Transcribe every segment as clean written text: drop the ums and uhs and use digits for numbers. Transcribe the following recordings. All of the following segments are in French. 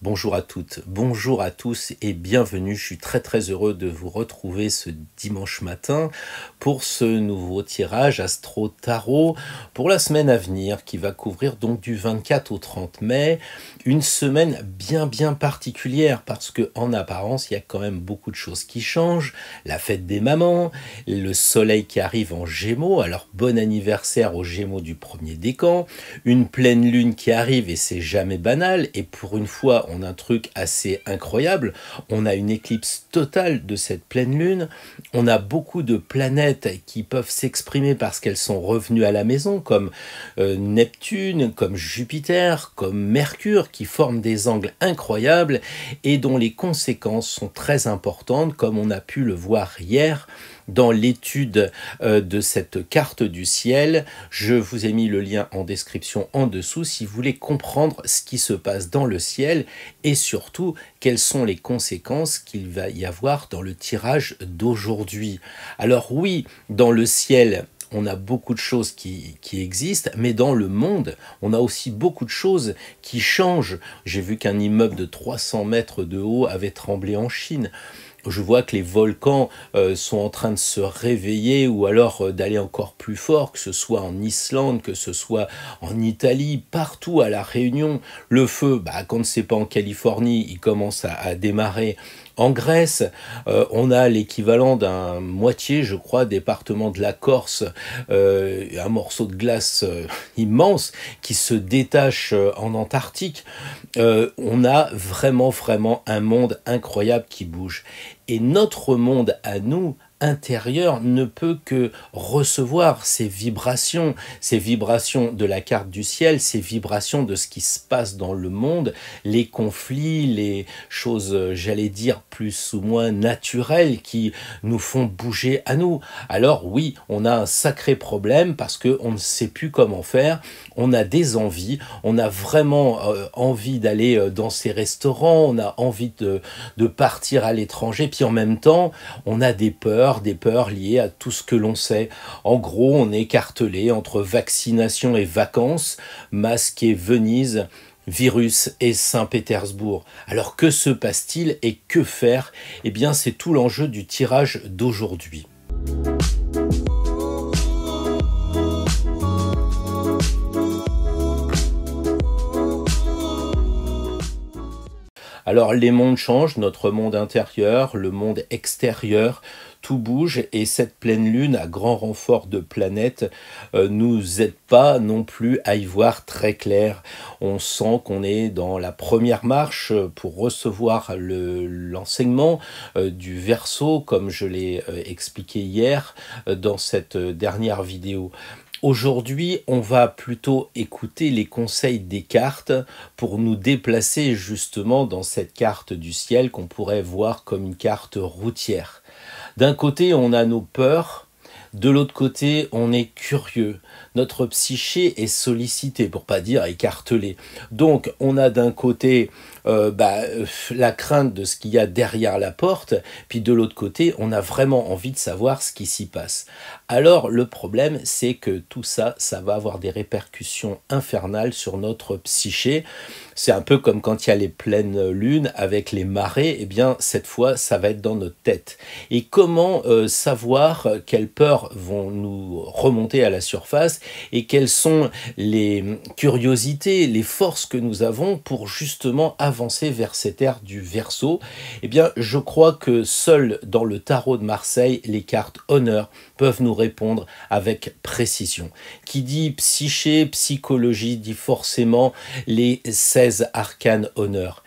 Bonjour à toutes, bonjour à tous et bienvenue. Je suis très heureux de vous retrouver ce dimanche matin pour ce nouveau tirage Astro Tarot pour la semaine à venir qui va couvrir donc du 24 au 30 mai. Une semaine bien particulière parce que en apparence il y a quand même beaucoup de choses qui changent. La fête des mamans, le soleil qui arrive en Gémeaux, alors bon anniversaire aux Gémeaux du premier décan, une pleine lune qui arrive et c'est jamais banal et pour une fois on a un truc assez incroyable, on a une éclipse totale de cette pleine lune, on a beaucoup de planètes qui peuvent s'exprimer parce qu'elles sont revenues à la maison, comme Neptune, comme Jupiter, comme Mercure, qui forment des angles incroyables et dont les conséquences sont très importantes, comme on a pu le voir hier dans l'étude de cette carte du ciel. Je vous ai mis le lien en description en dessous si vous voulez comprendre ce qui se passe dans le ciel et surtout quelles sont les conséquences qu'il va y avoir dans le tirage d'aujourd'hui. Alors oui, dans le ciel, on a beaucoup de choses qui existent, mais dans le monde, on a aussi beaucoup de choses qui changent. J'ai vu qu'un immeuble de 300 mètres de haut avait tremblé en Chine. Je vois que les volcans sont en train de se réveiller ou alors d'aller encore plus fort, que ce soit en Islande, que ce soit en Italie, partout à La Réunion. Le feu, quand c'est pas en Californie, il commence à démarrer. En Grèce, on a l'équivalent d'un moitié, je crois, département de la Corse, un morceau de glace immense qui se détache en Antarctique. On a vraiment un monde incroyable qui bouge. Et notre monde à nous, intérieur, ne peut que recevoir ces vibrations de la carte du ciel, ces vibrations de ce qui se passe dans le monde, les conflits, les choses, j'allais dire, plus ou moins naturelles qui nous font bouger à nous. Alors oui, on a un sacré problème parce qu'on ne sait plus comment faire, on a des envies, on a vraiment envie d'aller dans ces restaurants, on a envie de partir à l'étranger, puis en même temps, on a des peurs liées à tout ce que l'on sait. En gros, on est écartelé entre vaccination et vacances, masque et Venise, virus et Saint-Pétersbourg. Alors que se passe-t-il et que faire? Eh bien, c'est tout l'enjeu du tirage d'aujourd'hui. Alors les mondes changent, notre monde intérieur, le monde extérieur, tout bouge et cette pleine lune à grand renfort de planètes nous aide pas non plus à y voir très clair. On sent qu'on est dans la première marche pour recevoir l'enseignement du Verseau comme je l'ai expliqué hier dans cette dernière vidéo. Aujourd'hui, on va plutôt écouter les conseils des cartes pour nous déplacer justement dans cette carte du ciel qu'on pourrait voir comme une carte routière. D'un côté, on a nos peurs, de l'autre côté, on est curieux. Notre psyché est sollicité, pour pas dire écartelé. Donc, on a d'un côté la crainte de ce qu'il y a derrière la porte, puis de l'autre côté, on a vraiment envie de savoir ce qui s'y passe. Alors, le problème, c'est que tout ça, ça va avoir des répercussions infernales sur notre psyché. C'est un peu comme quand il y a les pleines lunes avec les marées, eh bien, cette fois, ça va être dans notre tête. Et comment savoir quelles peurs vont nous remonter à la surface et quelles sont les curiosités, les forces que nous avons pour justement avancer vers cette ère du Verseau? Eh bien, je crois que seul dans le tarot de Marseille, les cartes honneur peuvent nous répondre avec précision. Qui dit psyché, psychologie, dit forcément les 16 arcanes honneur.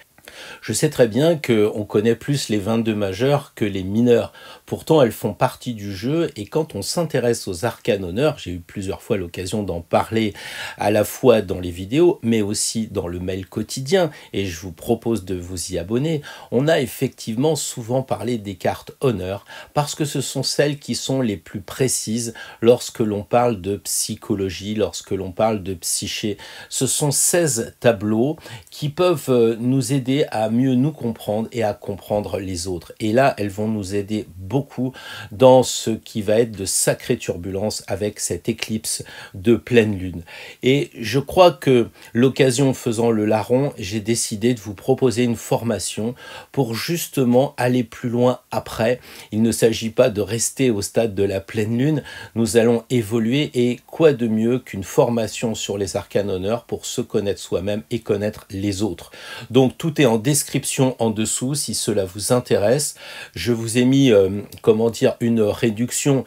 Je sais très bien qu'on connaît plus les 22 majeurs que les mineurs. Pourtant, elles font partie du jeu et quand on s'intéresse aux arcanes honneurs, j'ai eu plusieurs fois l'occasion d'en parler à la fois dans les vidéos, mais aussi dans le mail quotidien et je vous propose de vous y abonner. On a effectivement souvent parlé des cartes honneur parce que ce sont celles qui sont les plus précises lorsque l'on parle de psychologie, lorsque l'on parle de psyché. Ce sont 16 tableaux qui peuvent nous aider à mieux nous comprendre et à comprendre les autres. Et là, elles vont nous aider beaucoup beaucoup dans ce qui va être de sacrées turbulences avec cette éclipse de pleine lune. Et je crois que l'occasion faisant le larron, j'ai décidé de vous proposer une formation pour justement aller plus loin après. Il ne s'agit pas de rester au stade de la pleine lune, nous allons évoluer et quoi de mieux qu'une formation sur les arcanes honneurs pour se connaître soi-même et connaître les autres. Donc tout est en description en dessous si cela vous intéresse. Je vous ai mis, comment dire, une réduction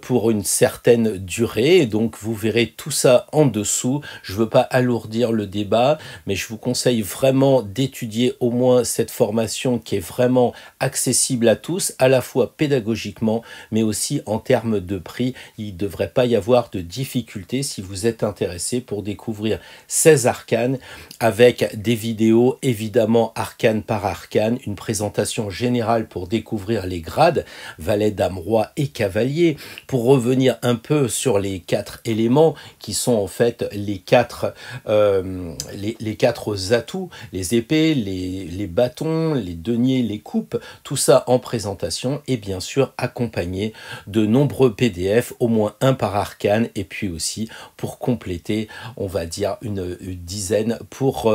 pour une certaine durée, donc vous verrez tout ça en dessous. Je ne veux pas alourdir le débat, mais je vous conseille vraiment d'étudier au moins cette formation qui est vraiment accessible à tous, à la fois pédagogiquement, mais aussi en termes de prix. Il ne devrait pas y avoir de difficultés si vous êtes intéressé pour découvrir 16 arcanes avec des vidéos évidemment arcane par arcane, une présentation générale pour découvrir les grades, valet, dame, roi et cavalier, pour revenir un peu sur les 4 éléments qui sont en fait les quatre atouts, les épées, les bâtons, les deniers, les coupes, tout ça en présentation et bien sûr accompagné de nombreux PDF, au moins un par arcane, et puis aussi pour compléter, on va dire une dizaine pour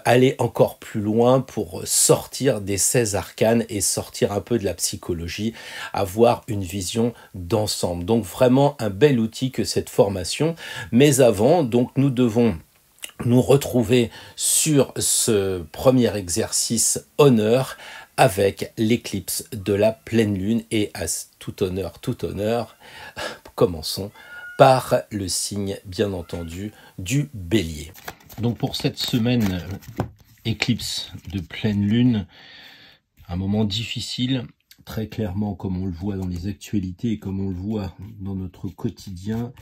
aller encore plus loin, pour sortir des 16 arcanes et sortir un peu de la psychologie, avoir une vision d'ensemble. Donc vraiment un bel outil que cette formation. Mais avant, donc nous devons nous retrouver sur ce premier exercice honneur avec l'éclipse de la pleine lune et à tout honneur, commençons par le signe bien entendu du bélier. Donc pour cette semaine éclipse de pleine lune, un moment difficile, très clairement comme on le voit dans les actualités et comme on le voit dans notre quotidien.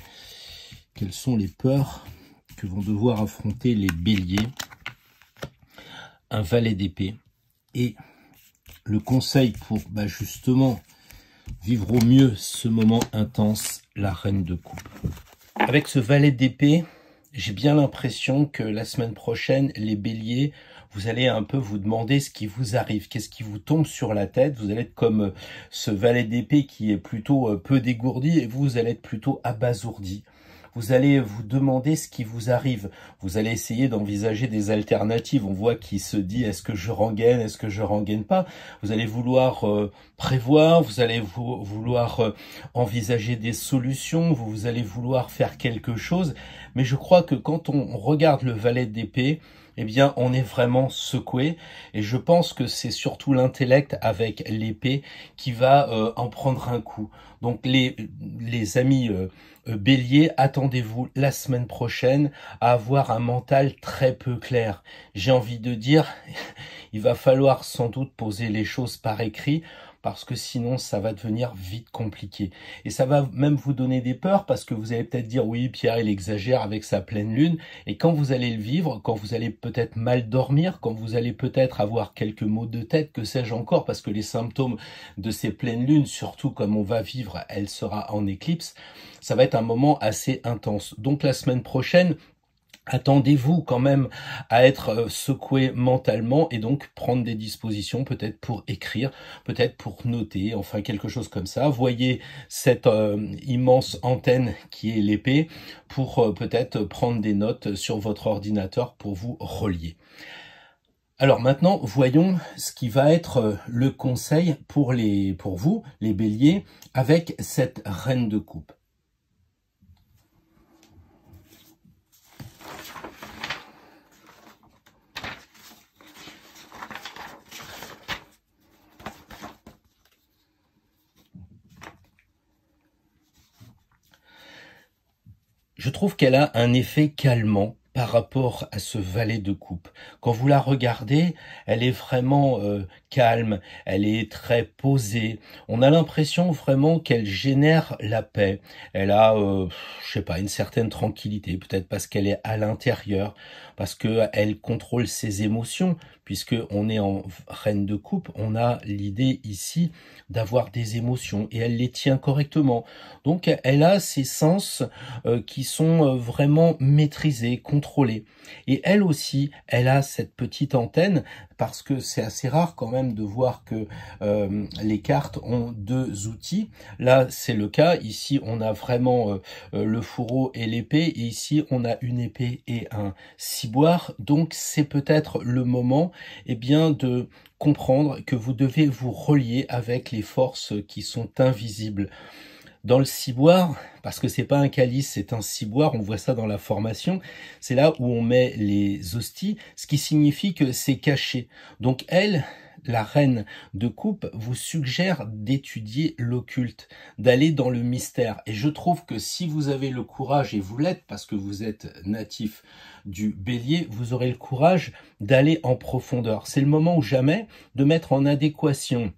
Quelles sont les peurs que vont devoir affronter les béliers? Un valet d'épée et le conseil pour justement vivre au mieux ce moment intense, la reine de coupe. Avec ce valet d'épée, j'ai bien l'impression que la semaine prochaine, les béliers, vous allez un peu vous demander ce qui vous arrive, qu'est-ce qui vous tombe sur la tête. Vous allez être comme ce valet d'épée qui est plutôt peu dégourdi et vous allez être plutôt abasourdi. Vous allez vous demander ce qui vous arrive. Vous allez essayer d'envisager des alternatives. On voit qui se dit est-ce que je rengaine, est-ce que je rengaine pas. Vous allez vouloir prévoir, vous allez vouloir envisager des solutions, vous allez vouloir faire quelque chose. Mais je crois que quand on regarde le valet d'épée, eh bien, on est vraiment secoué. Et je pense que c'est surtout l'intellect avec l'épée qui va en prendre un coup. Donc, les amis bélier, attendez-vous la semaine prochaine à avoir un mental très peu clair. J'ai envie de dire, il va falloir sans doute poser les choses par écrit, parce que sinon ça va devenir vite compliqué. Et ça va même vous donner des peurs, parce que vous allez peut-être dire, oui, Pierre, il exagère avec sa pleine lune. Et quand vous allez le vivre, quand vous allez peut-être mal dormir, quand vous allez peut-être avoir quelques maux de tête, que sais-je encore, parce que les symptômes de ces pleines lunes, surtout comme on va vivre, elle sera en éclipse, ça va être un moment assez intense. Donc la semaine prochaine, attendez-vous quand même à être secoué mentalement et donc prendre des dispositions peut-être pour écrire, peut-être pour noter, enfin quelque chose comme ça. Voyez cette immense antenne qui est l'épée pour peut-être prendre des notes sur votre ordinateur pour vous relier. Alors maintenant, voyons ce qui va être le conseil pour vous, les béliers, avec cette reine de coupe. Je trouve qu'elle a un effet calmant par rapport à ce valet de coupe. Quand vous la regardez, elle est vraiment calme, elle est très posée. On a l'impression vraiment qu'elle génère la paix. Elle a, je sais pas, une certaine tranquillité, peut-être parce qu'elle est à l'intérieur. parce que elle contrôle ses émotions, puisque on est en reine de coupe, on a l'idée ici d'avoir des émotions et elle les tient correctement. Donc elle a ses sens qui sont vraiment maîtrisés, contrôlés. Et elle aussi, elle a cette petite antenne, parce que c'est assez rare quand même de voir que les cartes ont deux outils. Là, c'est le cas. Ici, on a vraiment le fourreau et l'épée. Et ici, on a une épée et un ciboire. Donc, c'est peut-être le moment, eh bien, de comprendre que vous devez vous relier avec les forces qui sont invisibles. Dans le ciboire, parce que c'est pas un calice, c'est un ciboire, on voit ça dans la formation, c'est là où on met les hosties, ce qui signifie que c'est caché. Donc elle, la reine de coupe, vous suggère d'étudier l'occulte, d'aller dans le mystère. Et je trouve que si vous avez le courage, et vous l'êtes parce que vous êtes natif du Bélier, vous aurez le courage d'aller en profondeur. C'est le moment ou jamais de mettre en adéquation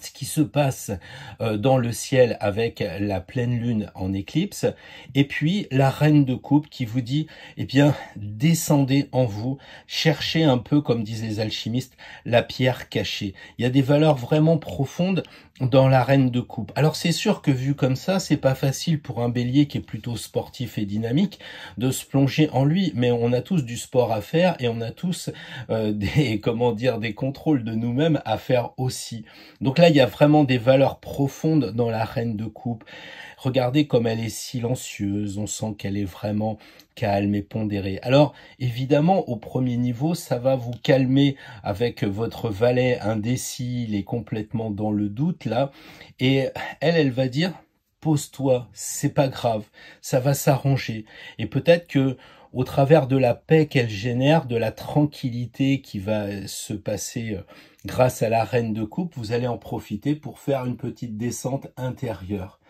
ce qui se passe dans le ciel avec la pleine lune en éclipse, et puis la reine de coupe qui vous dit, eh bien, descendez en vous, cherchez un peu, comme disent les alchimistes, la pierre cachée. Il y a des valeurs vraiment profondes dans la reine de coupe. Alors c'est sûr que vu comme ça, c'est pas facile pour un bélier qui est plutôt sportif et dynamique de se plonger en lui, mais on a tous du sport à faire et on a tous des contrôles de nous-mêmes à faire aussi. Donc là, il y a vraiment des valeurs profondes dans la reine de coupe. Regardez comme elle est silencieuse, on sent qu'elle est vraiment calme et pondérée. Alors, évidemment, au premier niveau, ça va vous calmer avec votre valet indécis, il est complètement dans le doute, là. Et elle va dire, pose-toi, c'est pas grave, ça va s'arranger. Et peut-être que, au travers de la paix qu'elle génère, de la tranquillité qui va se passer grâce à la reine de coupe, vous allez en profiter pour faire une petite descente intérieure.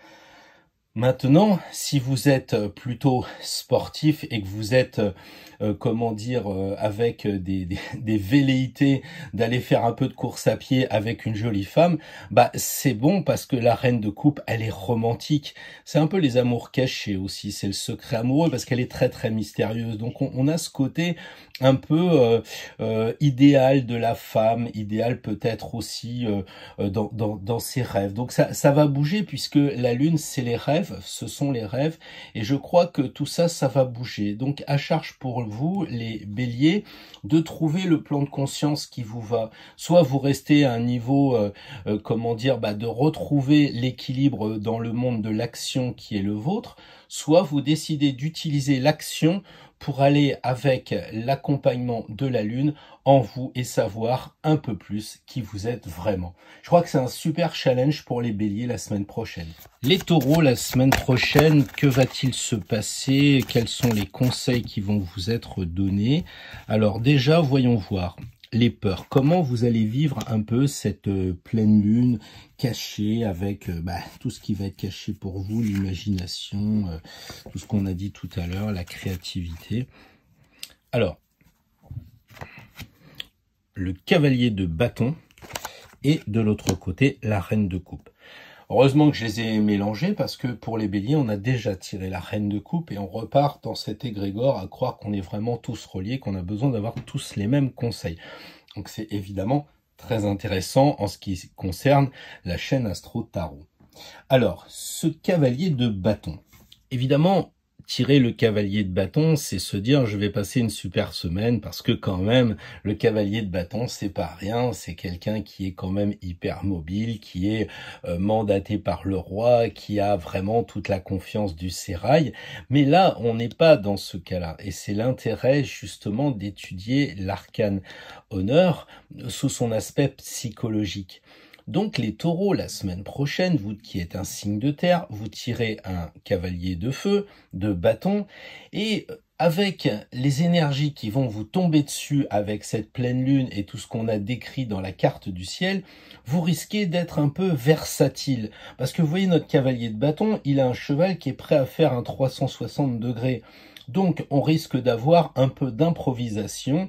Maintenant, si vous êtes plutôt sportif et que vous êtes, avec des velléités d'aller faire un peu de course à pied avec une jolie femme, bah c'est bon parce que la reine de coupe, elle est romantique. C'est un peu les amours cachés aussi, c'est le secret amoureux parce qu'elle est très très mystérieuse. Donc on a ce côté un peu idéal de la femme, idéal peut-être aussi dans ses rêves. Donc ça va bouger puisque la lune, c'est les rêves, ce sont les rêves, et je crois que tout ça, ça va bouger. Donc à charge pour vous, les béliers, de trouver le plan de conscience qui vous va. Soit vous restez à un niveau, de retrouver l'équilibre dans le monde de l'action qui est le vôtre, soit vous décidez d'utiliser l'action pour aller avec l'accompagnement de la lune en vous et savoir un peu plus qui vous êtes vraiment. Je crois que c'est un super challenge pour les béliers la semaine prochaine. Les taureaux, la semaine prochaine, que va-t-il se passer? Quels sont les conseils qui vont vous être donnés? Alors déjà, voyons voir. Les peurs. Comment vous allez vivre un peu cette pleine lune cachée avec tout ce qui va être caché pour vous, l'imagination, tout ce qu'on a dit tout à l'heure, la créativité. Alors, le cavalier de bâton et de l'autre côté, la reine de coupe. Heureusement que je les ai mélangés parce que pour les béliers, on a déjà tiré la reine de coupe et on repart dans cet égrégore à croire qu'on est vraiment tous reliés, qu'on a besoin d'avoir tous les mêmes conseils. Donc c'est évidemment très intéressant en ce qui concerne la chaîne Astro Tarot. Alors, ce cavalier de bâton. Évidemment, tirer le cavalier de bâton, c'est se dire je vais passer une super semaine parce que quand même le cavalier de bâton c'est pas rien, c'est quelqu'un qui est quand même hyper mobile, qui est mandaté par le roi, qui a vraiment toute la confiance du sérail. Mais là on n'est pas dans ce cas-là et c'est l'intérêt justement d'étudier l'arcane honneur sous son aspect psychologique. Donc les taureaux, la semaine prochaine, vous qui êtes un signe de terre, vous tirez un cavalier de feu, de bâton, et avec les énergies qui vont vous tomber dessus avec cette pleine lune et tout ce qu'on a décrit dans la carte du ciel, vous risquez d'être un peu versatile. Parce que vous voyez notre cavalier de bâton, il a un cheval qui est prêt à faire un 360 degrés. Donc on risque d'avoir un peu d'improvisation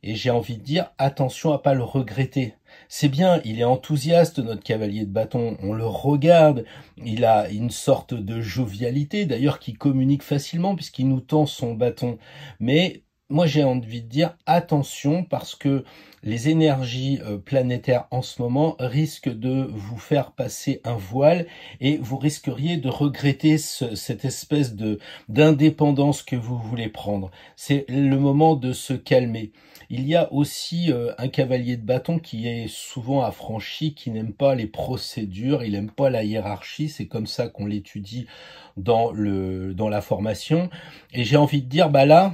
et j'ai envie de dire attention à pas le regretter. C'est bien, il est enthousiaste notre cavalier de bâton, on le regarde, il a une sorte de jovialité d'ailleurs qui communique facilement puisqu'il nous tend son bâton. Mais moi j'ai envie de dire attention parce que les énergies planétaires en ce moment risquent de vous faire passer un voile et vous risqueriez de regretter cette espèce de d'indépendance que vous voulez prendre. C'est le moment de se calmer. Il y a aussi un cavalier de bâton qui est souvent affranchi, qui n'aime pas les procédures, il n'aime pas la hiérarchie, c'est comme ça qu'on l'étudie dans la formation. Et j'ai envie de dire, bah là,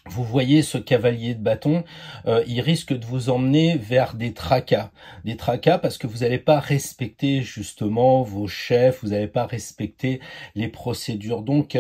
vous voyez ce cavalier de bâton, il risque de vous emmener vers des tracas. Des tracas parce que vous n'allez pas respecter justement vos chefs, vous n'allez pas respecter les procédures. Donc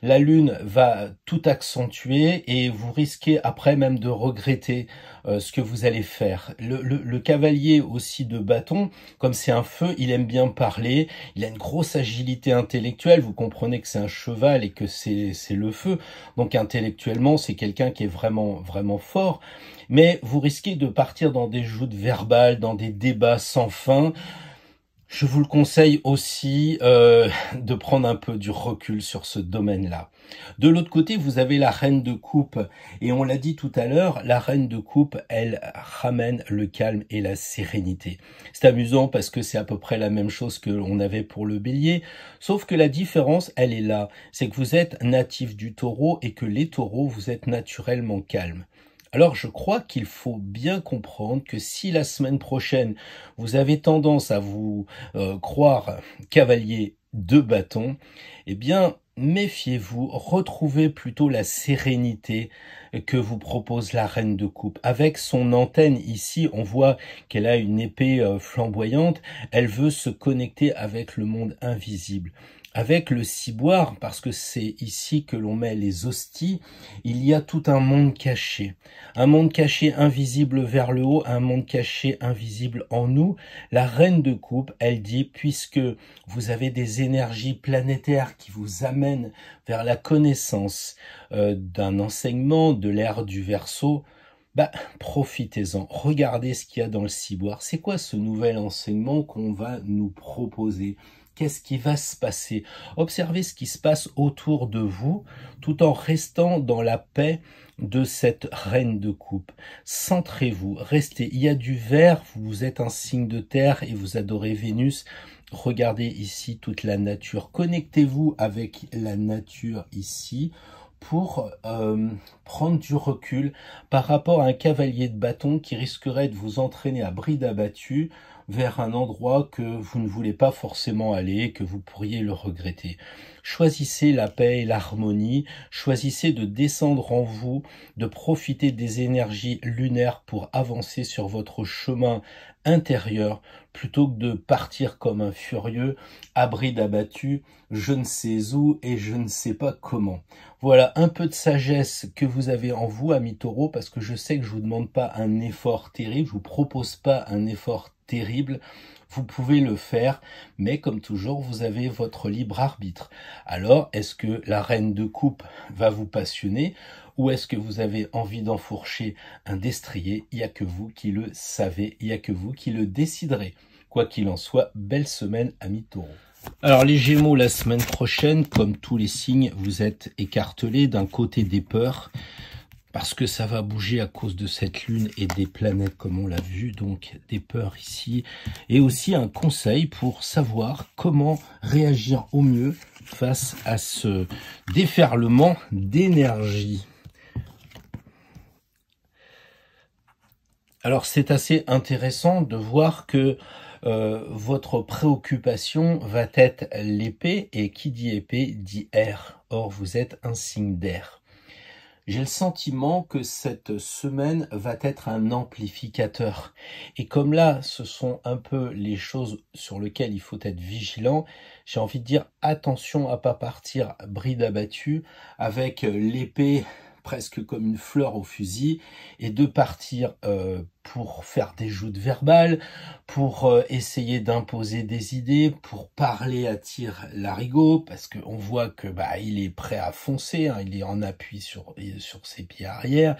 la Lune va tout accentuer et vous risquez après même de regretter ce que vous allez faire. Le cavalier aussi de bâton, comme c'est un feu, il aime bien parler, il a une grosse agilité intellectuelle, vous comprenez que c'est un cheval et que c'est le feu, donc intellectuellement c'est quelqu'un qui est vraiment fort, mais vous risquez de partir dans des joutes verbales, dans des débats sans fin. Je vous le conseille aussi de prendre un peu du recul sur ce domaine-là. De l'autre côté, vous avez la reine de coupe. Et on l'a dit tout à l'heure, la reine de coupe, elle ramène le calme et la sérénité. C'est amusant parce que c'est à peu près la même chose que l'on avait pour le bélier. Sauf que la différence, elle est là. C'est que vous êtes natif du taureau et que les taureaux, vous êtes naturellement calmes. Alors je crois qu'il faut bien comprendre que si la semaine prochaine, vous avez tendance à vous croire cavalier de bâton, eh bien méfiez-vous, retrouvez plutôt la sérénité que vous propose la reine de coupe. Avec son antenne ici, on voit qu'elle a une épée flamboyante, elle veut se connecter avec le monde invisible. Avec le ciboire, parce que c'est ici que l'on met les hosties, il y a tout un monde caché. Un monde caché invisible vers le haut, un monde caché invisible en nous. La reine de coupe, elle dit, puisque vous avez des énergies planétaires qui vous amènent vers la connaissance d'un enseignement de l'ère du Verseau, bah, profitez-en. Regardez ce qu'il y a dans le ciboire. C'est quoi ce nouvel enseignement qu'on va nous proposer ? Qu'est-ce qui va se passer? Observez ce qui se passe autour de vous, tout en restant dans la paix de cette reine de coupe. Centrez-vous, restez. Il y a du vert, vous êtes un signe de terre et vous adorez Vénus. Regardez ici toute la nature. Connectez-vous avec la nature ici pour prendre du recul par rapport à un cavalier de bâton qui risquerait de vous entraîner à bride abattue vers un endroit que vous ne voulez pas forcément aller, que vous pourriez le regretter. Choisissez la paix et l'harmonie, choisissez de descendre en vous, de profiter des énergies lunaires pour avancer sur votre chemin intérieur, plutôt que de partir comme un furieux, à bride abattue, je ne sais où et je ne sais pas comment. Voilà un peu de sagesse que vous avez en vous, amis taureaux, parce que je sais que je vous demande pas un effort terrible, je vous propose pas un effort terrible, vous pouvez le faire, mais comme toujours, vous avez votre libre arbitre. Alors, est-ce que la reine de coupe va vous passionner ou est-ce que vous avez envie d'enfourcher un destrier? Il n'y a que vous qui le savez, il n'y a que vous qui le déciderez. Quoi qu'il en soit, belle semaine, amis taureaux. Alors les Gémeaux, la semaine prochaine, comme tous les signes, vous êtes écartelés d'un côté des peurs, parce que ça va bouger à cause de cette lune et des planètes comme on l'a vu, donc des peurs ici, et aussi un conseil pour savoir comment réagir au mieux face à ce déferlement d'énergie. Alors c'est assez intéressant de voir que votre préoccupation va être l'épée, et qui dit épée dit air. Or vous êtes un signe d'air. J'ai le sentiment que cette semaine va être un amplificateur. Et comme là, ce sont un peu les choses sur lesquelles il faut être vigilant, j'ai envie de dire attention à pas partir bride abattue avec l'épée presque comme une fleur au fusil et de partir pour faire des joutes verbales, pour essayer d'imposer des idées, pour parler à tire-larigot, parce qu'on voit que il est prêt à foncer, hein, il est en appui sur ses pieds arrière.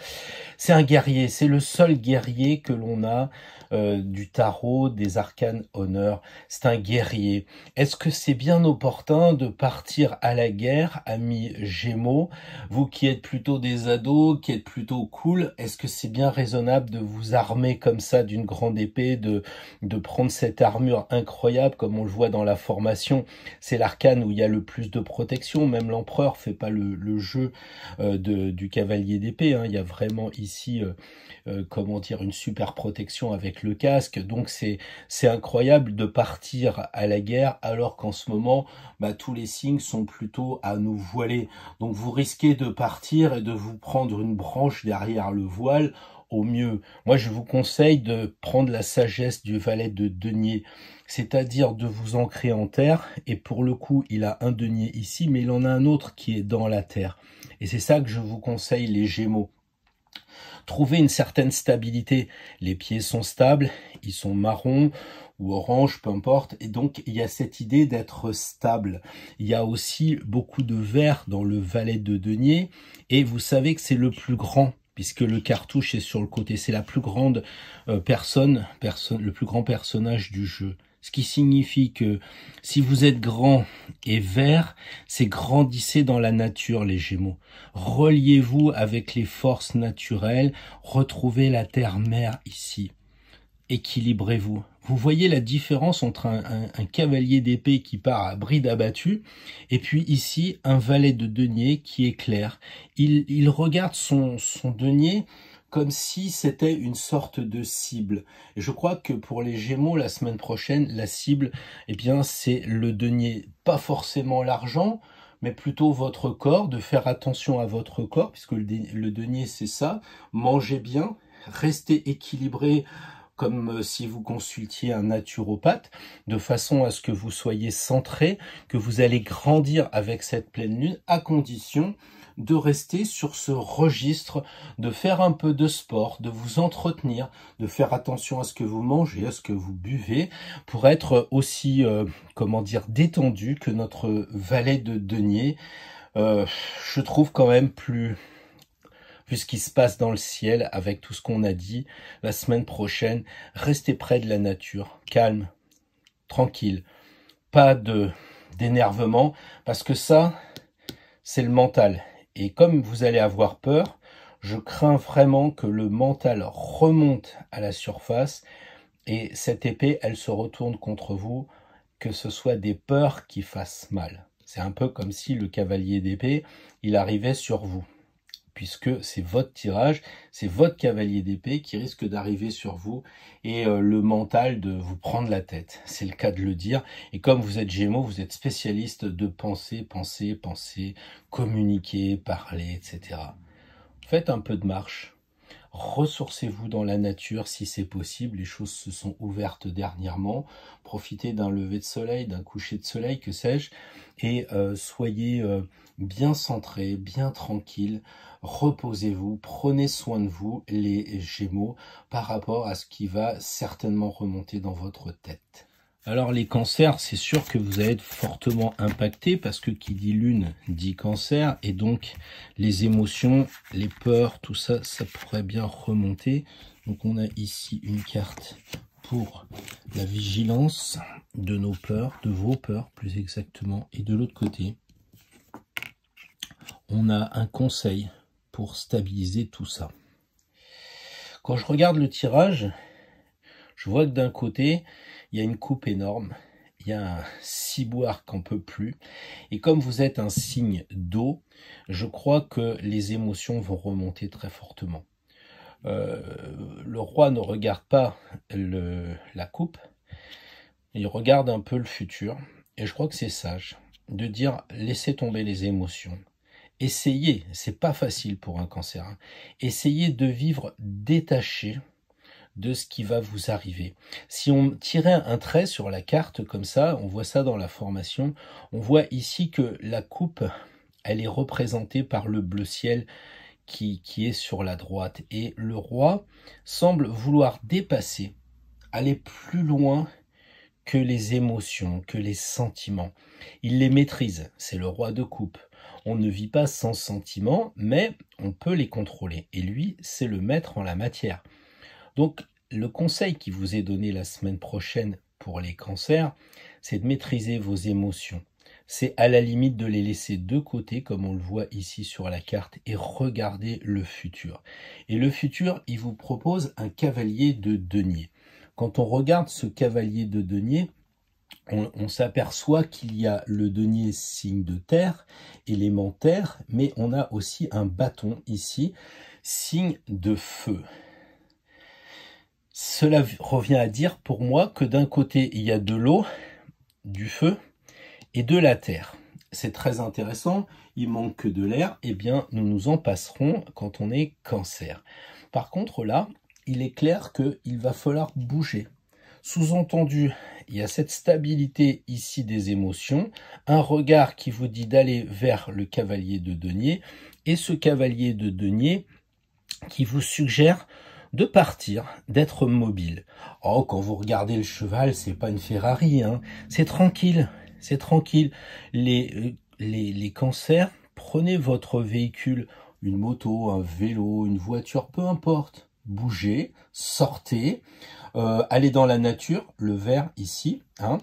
C'est un guerrier, c'est le seul guerrier que l'on a du tarot, des arcanes honneur. C'est un guerrier. Est-ce que c'est bien opportun de partir à la guerre, amis Gémeaux? Vous qui êtes plutôt des ados, qui êtes plutôt cool, est-ce que c'est bien raisonnable de vous armer comme ça d'une grande épée, de prendre cette armure incroyable comme on le voit dans la formation? C'est l'arcane où il y a le plus de protection. Même l'empereur fait pas le jeu du cavalier d'épée, hein. Il y a vraiment ici une super protection avec le casque. Donc c'est incroyable de partir à la guerre alors qu'en ce moment tous les signes sont plutôt à nous voiler. Donc vous risquez de partir et de vous prendre une branche derrière le voile au mieux. Moi je vous conseille de prendre la sagesse du valet de denier, c'est-à-dire de vous ancrer en terre, et pour le coup il a un denier ici mais il en a un autre qui est dans la terre. Et c'est ça que je vous conseille, les Gémeaux. Trouvez une certaine stabilité. Les pieds sont stables, ils sont marrons ou orange, peu importe. Et donc, il y a cette idée d'être stable. Il y a aussi beaucoup de vert dans le valet de denier. Et vous savez que c'est le plus grand, puisque le cartouche est sur le côté. C'est la plus grande le plus grand personnage du jeu. Ce qui signifie que si vous êtes grand et vert, c'est grandissez dans la nature, les Gémeaux. Reliez-vous avec les forces naturelles, retrouvez la terre-mère ici. Équilibrez-vous. Vous voyez la différence entre un cavalier d'épée qui part à bride abattue et puis ici un valet de denier qui est clair. Il regarde son denier comme si c'était une sorte de cible. Et je crois que pour les Gémeaux, la semaine prochaine, la cible, c'est le denier. Pas forcément l'argent, mais plutôt votre corps, de faire attention à votre corps, puisque le denier, c'est ça. Mangez bien, restez équilibré, comme si vous consultiez un naturopathe, de façon à ce que vous soyez centré, que vous allez grandir avec cette pleine lune, à condition de rester sur ce registre, de faire un peu de sport, de vous entretenir, de faire attention à ce que vous mangez, à ce que vous buvez, pour être aussi, détendu que notre valet de denier. Je trouve quand même plus ce qui se passe dans le ciel avec tout ce qu'on a dit. La semaine prochaine, restez près de la nature, calme, tranquille, pas d'énervement, parce que ça, c'est le mental. Et comme vous allez avoir peur, je crains vraiment que le mental remonte à la surface et cette épée, elle se retourne contre vous, que ce soit des peurs qui fassent mal. C'est un peu comme si le cavalier d'épée, il arrivait sur vous, puisque c'est votre tirage, c'est votre cavalier d'épée qui risque d'arriver sur vous et le mental de vous prendre la tête. C'est le cas de le dire. Et comme vous êtes Gémeaux, vous êtes spécialiste de penser, communiquer, parler, etc. Faites un peu de marche. Ressourcez-vous dans la nature si c'est possible. Les choses se sont ouvertes dernièrement. Profitez d'un lever de soleil, d'un coucher de soleil, que sais-je. Et soyez bien centrés, bien tranquilles. Reposez-vous, prenez soin de vous, les Gémeaux, par rapport à ce qui va certainement remonter dans votre tête. Alors les cancers, c'est sûr que vous allez être fortement impactés parce que qui dit lune dit cancer et donc les émotions, les peurs, tout ça, ça pourrait bien remonter. Donc on a ici une carte pour la vigilance de nos peurs, de vos peurs plus exactement. Et de l'autre côté, on a un conseil pour stabiliser tout ça. Quand je regarde le tirage, je vois que d'un côté, il y a une coupe énorme, il y a un ciboire qu'en peut plus. Et comme vous êtes un signe d'eau, je crois que les émotions vont remonter très fortement. Le roi ne regarde pas la coupe, il regarde un peu le futur. Et je crois que c'est sage de dire laissez tomber les émotions. Essayez, c'est pas facile pour un cancer, hein. Essayez de vivre détaché de ce qui va vous arriver. Si on tirait un trait sur la carte comme ça, on voit ça dans la formation, on voit ici que la coupe, elle est représentée par le bleu ciel qui est sur la droite. Et le roi semble vouloir dépasser, aller plus loin que les émotions, que les sentiments. Il les maîtrise, c'est le roi de coupe. On ne vit pas sans sentiments, mais on peut les contrôler. Et lui, c'est le maître en la matière. Donc, le conseil qui vous est donné la semaine prochaine pour les cancers, c'est de maîtriser vos émotions. C'est à la limite de les laisser de côté, comme on le voit ici sur la carte, et regarder le futur. Et le futur, il vous propose un cavalier de denier. Quand on regarde ce cavalier de denier, on s'aperçoit qu'il y a le denier signe de terre, élément terre, mais on a aussi un bâton ici, signe de feu. Cela revient à dire pour moi que d'un côté il y a de l'eau, du feu et de la terre. C'est très intéressant, il manque que de l'air, eh bien nous nous en passerons quand on est cancer. Par contre là, il est clair qu'il va falloir bouger. Sous-entendu, il y a cette stabilité ici des émotions, un regard qui vous dit d'aller vers le cavalier de denier, et ce cavalier de denier qui vous suggère de partir, d'être mobile. Oh, quand vous regardez le cheval, c'est pas une Ferrari, hein. C'est tranquille, c'est tranquille. Les cancers, prenez votre véhicule, une moto, un vélo, une voiture, peu importe. Bougez, sortez, allez dans la nature, le vert ici, hein.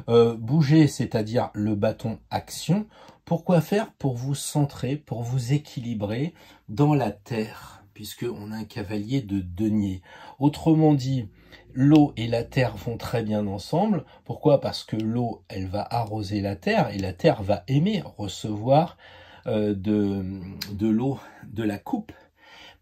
Bougez, c'est-à-dire le bâton action. Pourquoi faire? Pour vous centrer, pour vous équilibrer dans la terre, puisqu'on a un cavalier de denier. Autrement dit, l'eau et la terre vont très bien ensemble. Pourquoi? Parce que l'eau, elle va arroser la terre, et la terre va aimer recevoir de l'eau de la coupe.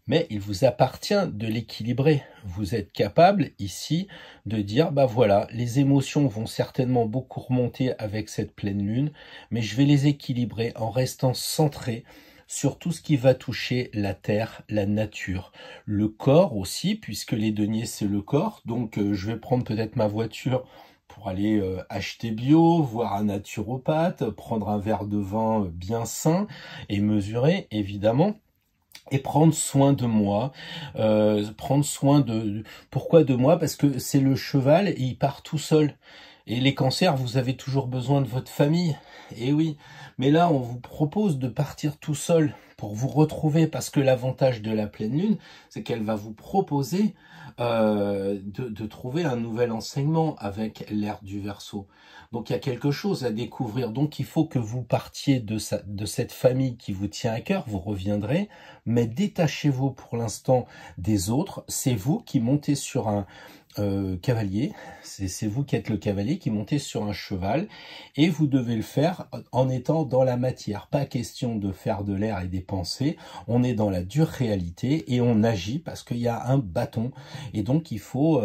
Mais il vous appartient de l'équilibrer. Vous êtes capable ici de dire, bah voilà, les émotions vont certainement beaucoup remonter avec cette pleine lune, mais je vais les équilibrer en restant centré sur tout ce qui va toucher la terre, la nature, le corps aussi, puisque les deniers c'est le corps. Donc je vais prendre peut-être ma voiture pour aller acheter bio, voir un naturopathe, prendre un verre de vin bien sain et mesuré, évidemment. Et prendre soin de moi, prendre soin de... Pourquoi de moi? Parce que c'est le cheval et il part tout seul. Et les cancers, vous avez toujours besoin de votre famille. Et oui, mais là, on vous propose de partir tout seul pour vous retrouver, parce que l'avantage de la pleine lune, c'est qu'elle va vous proposer de trouver un nouvel enseignement avec l'ère du Verseau. Donc il y a quelque chose à découvrir. Donc il faut que vous partiez de cette famille qui vous tient à cœur, vous reviendrez, mais détachez-vous pour l'instant des autres. C'est vous qui montez sur un cavalier, c'est vous qui êtes le cavalier qui montez sur un cheval, et vous devez le faire en étant dans la matière. Pas question de faire de l'air et des pensées, on est dans la dure réalité et on agit parce qu'il y a un bâton, et donc il faut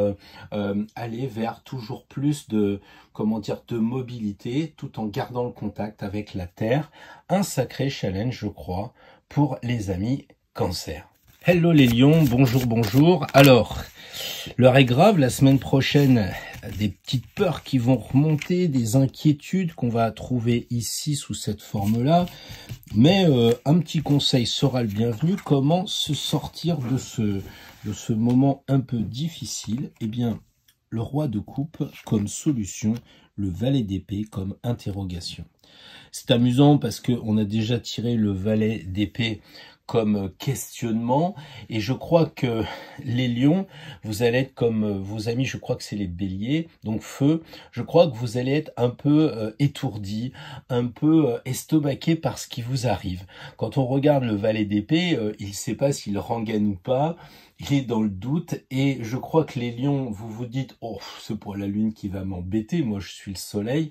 aller vers toujours plus de, comment dire, de mobilité tout en gardant le contact avec la terre. Un sacré challenge, je crois, pour les amis cancer. Hello les lions, bonjour, bonjour. Alors, l'heure est grave, la semaine prochaine, des petites peurs qui vont remonter, des inquiétudes qu'on va trouver ici sous cette forme-là. Mais un petit conseil sera le bienvenu. Comment se sortir de ce moment un peu difficile? Eh bien, le roi de coupe comme solution, le valet d'épée comme interrogation. C'est amusant parce qu'on a déjà tiré le valet d'épée comme questionnement, et je crois que les lions, vous allez être comme vos amis, je crois que c'est les béliers, donc feu, je crois que vous allez être un peu étourdi, un peu estomaqué par ce qui vous arrive. Quand on regarde le valet d'épée, il ne sait pas s'il rengaine ou pas, il est dans le doute, et je crois que les lions, vous vous dites, oh, c'est pour la lune qui va m'embêter, moi je suis le soleil.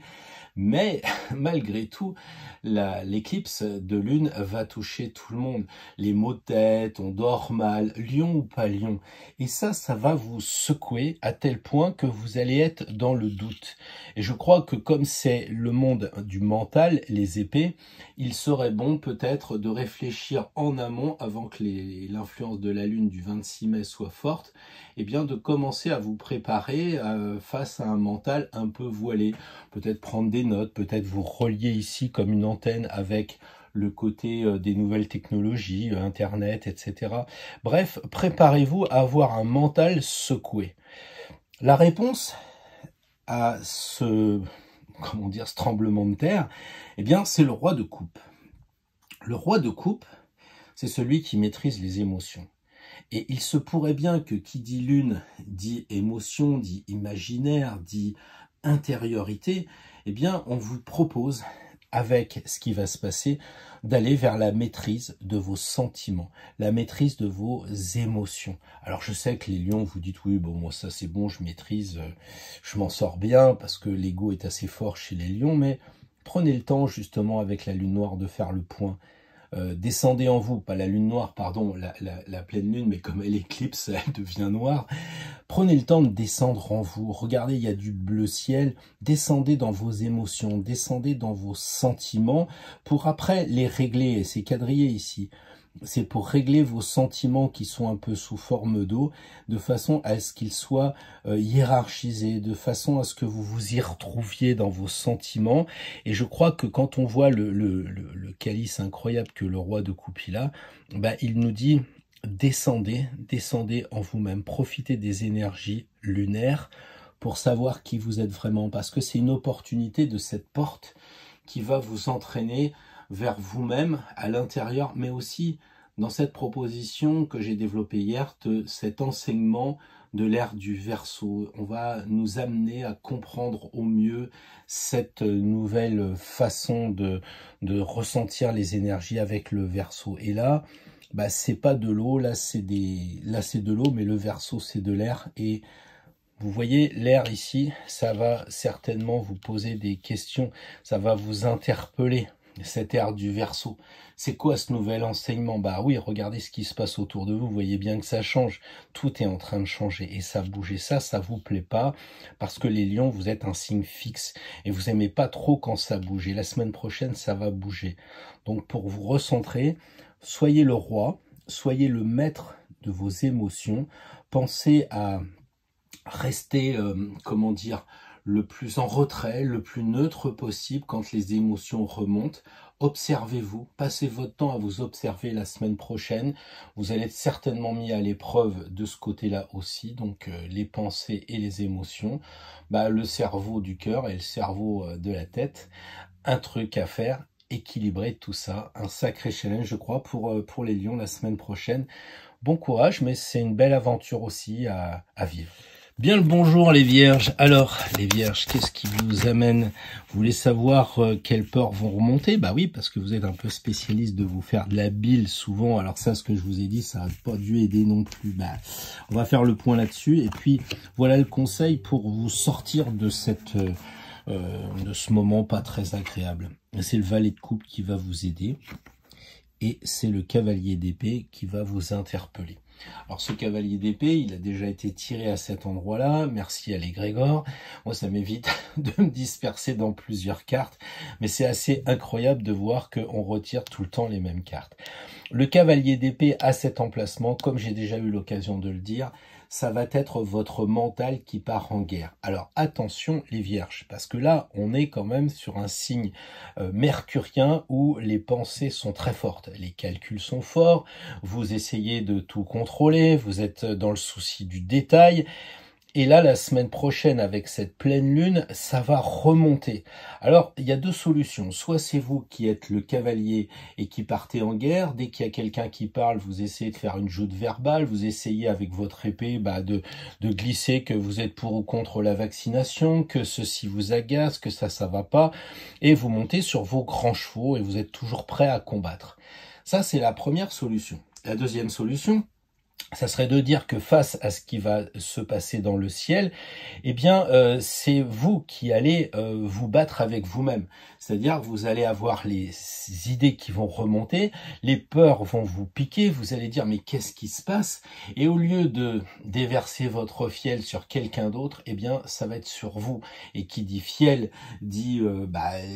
Mais malgré tout, l'éclipse de lune va toucher tout le monde. Les maux de tête, on dort mal, lion ou pas lion. Et ça va vous secouer à tel point que vous allez être dans le doute. Et je crois que comme c'est le monde du mental, les épées, il serait bon peut-être de réfléchir en amont avant que l'influence de la lune du 26 mai soit forte, et bien de commencer à vous préparer face à un mental un peu voilé. Peut-être prendre des notes, peut-être vous relier ici comme une antenne avec le côté des nouvelles technologies, Internet, etc. Bref, préparez-vous à avoir un mental secoué. La réponse à ce, comment dire, ce tremblement de terre, eh bien, c'est le roi de coupe. Le roi de coupe, c'est celui qui maîtrise les émotions. Et il se pourrait bien que qui dit lune, dit émotion, dit imaginaire, dit intériorité, eh bien, on vous propose, avec ce qui va se passer, d'aller vers la maîtrise de vos sentiments, la maîtrise de vos émotions. Alors, je sais que les lions, vous dites, oui, bon, moi, ça, c'est bon, je maîtrise, je m'en sors bien, parce que l'ego est assez fort chez les lions, mais prenez le temps, justement, avec la lune noire, de faire le point. Descendez en vous, pas la lune noire, pardon, la pleine lune, mais comme elle éclipse, elle devient noire. Prenez le temps de descendre en vous. Regardez, il y a du bleu ciel. Descendez dans vos émotions, descendez dans vos sentiments pour après les régler. C'est quadrillé ici. C'est pour régler vos sentiments qui sont un peu sous forme d'eau, de façon à ce qu'ils soient hiérarchisés, de façon à ce que vous vous y retrouviez dans vos sentiments. Et je crois que quand on voit le calice incroyable que le roi de coupe a, bah, il nous dit descendez, descendez en vous-même, profitez des énergies lunaires pour savoir qui vous êtes vraiment, parce que c'est une opportunité de cette porte qui va vous entraîner vers vous-même à l'intérieur, mais aussi dans cette proposition que j'ai développée hier, de cet enseignement de l'ère du Verseau. On va nous amener à comprendre au mieux cette nouvelle façon de ressentir les énergies avec le Verseau. Et là, bah, c'est pas de l'eau, là c'est de l'eau, mais le Verseau c'est de l'air. Et vous voyez, l'air ici, ça va certainement vous poser des questions, ça va vous interpeller. Cette ère du Verseau. C'est quoi ce nouvel enseignement? Bah oui, regardez ce qui se passe autour de vous, vous voyez bien que ça change. Tout est en train de changer et ça bouge. Et ça vous plaît pas parce que les lions, vous êtes un signe fixe et vous aimez pas trop quand ça bouge. Et la semaine prochaine, ça va bouger. Donc pour vous recentrer, soyez le roi, soyez le maître de vos émotions. Pensez à rester, comment dire, le plus en retrait, le plus neutre possible quand les émotions remontent. Observez-vous, passez votre temps à vous observer la semaine prochaine. Vous allez être certainement mis à l'épreuve de ce côté-là aussi, donc les pensées et les émotions, bah, le cerveau du cœur et le cerveau de la tête. Un truc à faire, équilibrer tout ça, un sacré challenge je crois pour les lions la semaine prochaine. Bon courage, mais c'est une belle aventure aussi à vivre. Bien le bonjour les vierges. Alors les vierges, qu'est-ce qui vous amène? Vous voulez savoir quelles peurs vont remonter? Bah oui, parce que vous êtes un peu spécialiste de vous faire de la bile souvent. Alors ça, ce que je vous ai dit, ça n'a pas dû aider non plus. Bah, on va faire le point là-dessus. Et puis voilà le conseil pour vous sortir de de ce moment pas très agréable. C'est le valet de coupe qui va vous aider. Et c'est le cavalier d'épée qui va vous interpeller. Alors ce cavalier d'épée, il a déjà été tiré à cet endroit-là, merci à l'égrégore. Moi ça m'évite de me disperser dans plusieurs cartes, mais c'est assez incroyable de voir qu'on retire tout le temps les mêmes cartes. Le cavalier d'épée à cet emplacement, comme j'ai déjà eu l'occasion de le dire, ça va être votre mental qui part en guerre. Alors attention les vierges, parce que là on est quand même sur un signe mercurien où les pensées sont très fortes, les calculs sont forts, vous essayez de tout contrôler, vous êtes dans le souci du détail. Et là, la semaine prochaine, avec cette pleine lune, ça va remonter. Alors, il y a deux solutions. Soit c'est vous qui êtes le cavalier et qui partez en guerre. Dès qu'il y a quelqu'un qui parle, vous essayez de faire une joute verbale. Vous essayez avec votre épée de glisser que vous êtes pour ou contre la vaccination, que ceci vous agace, que ça va pas. Et vous montez sur vos grands chevaux et vous êtes toujours prêt à combattre. Ça, c'est la première solution. La deuxième solution, ça serait de dire que face à ce qui va se passer dans le ciel, eh bien, c'est vous qui allez vous battre avec vous-même. C'est-à-dire que vous allez avoir les idées qui vont remonter, les peurs vont vous piquer, vous allez dire mais qu'est-ce qui se passe? Et au lieu de déverser votre fiel sur quelqu'un d'autre, eh bien, ça va être sur vous. Et qui dit fiel dit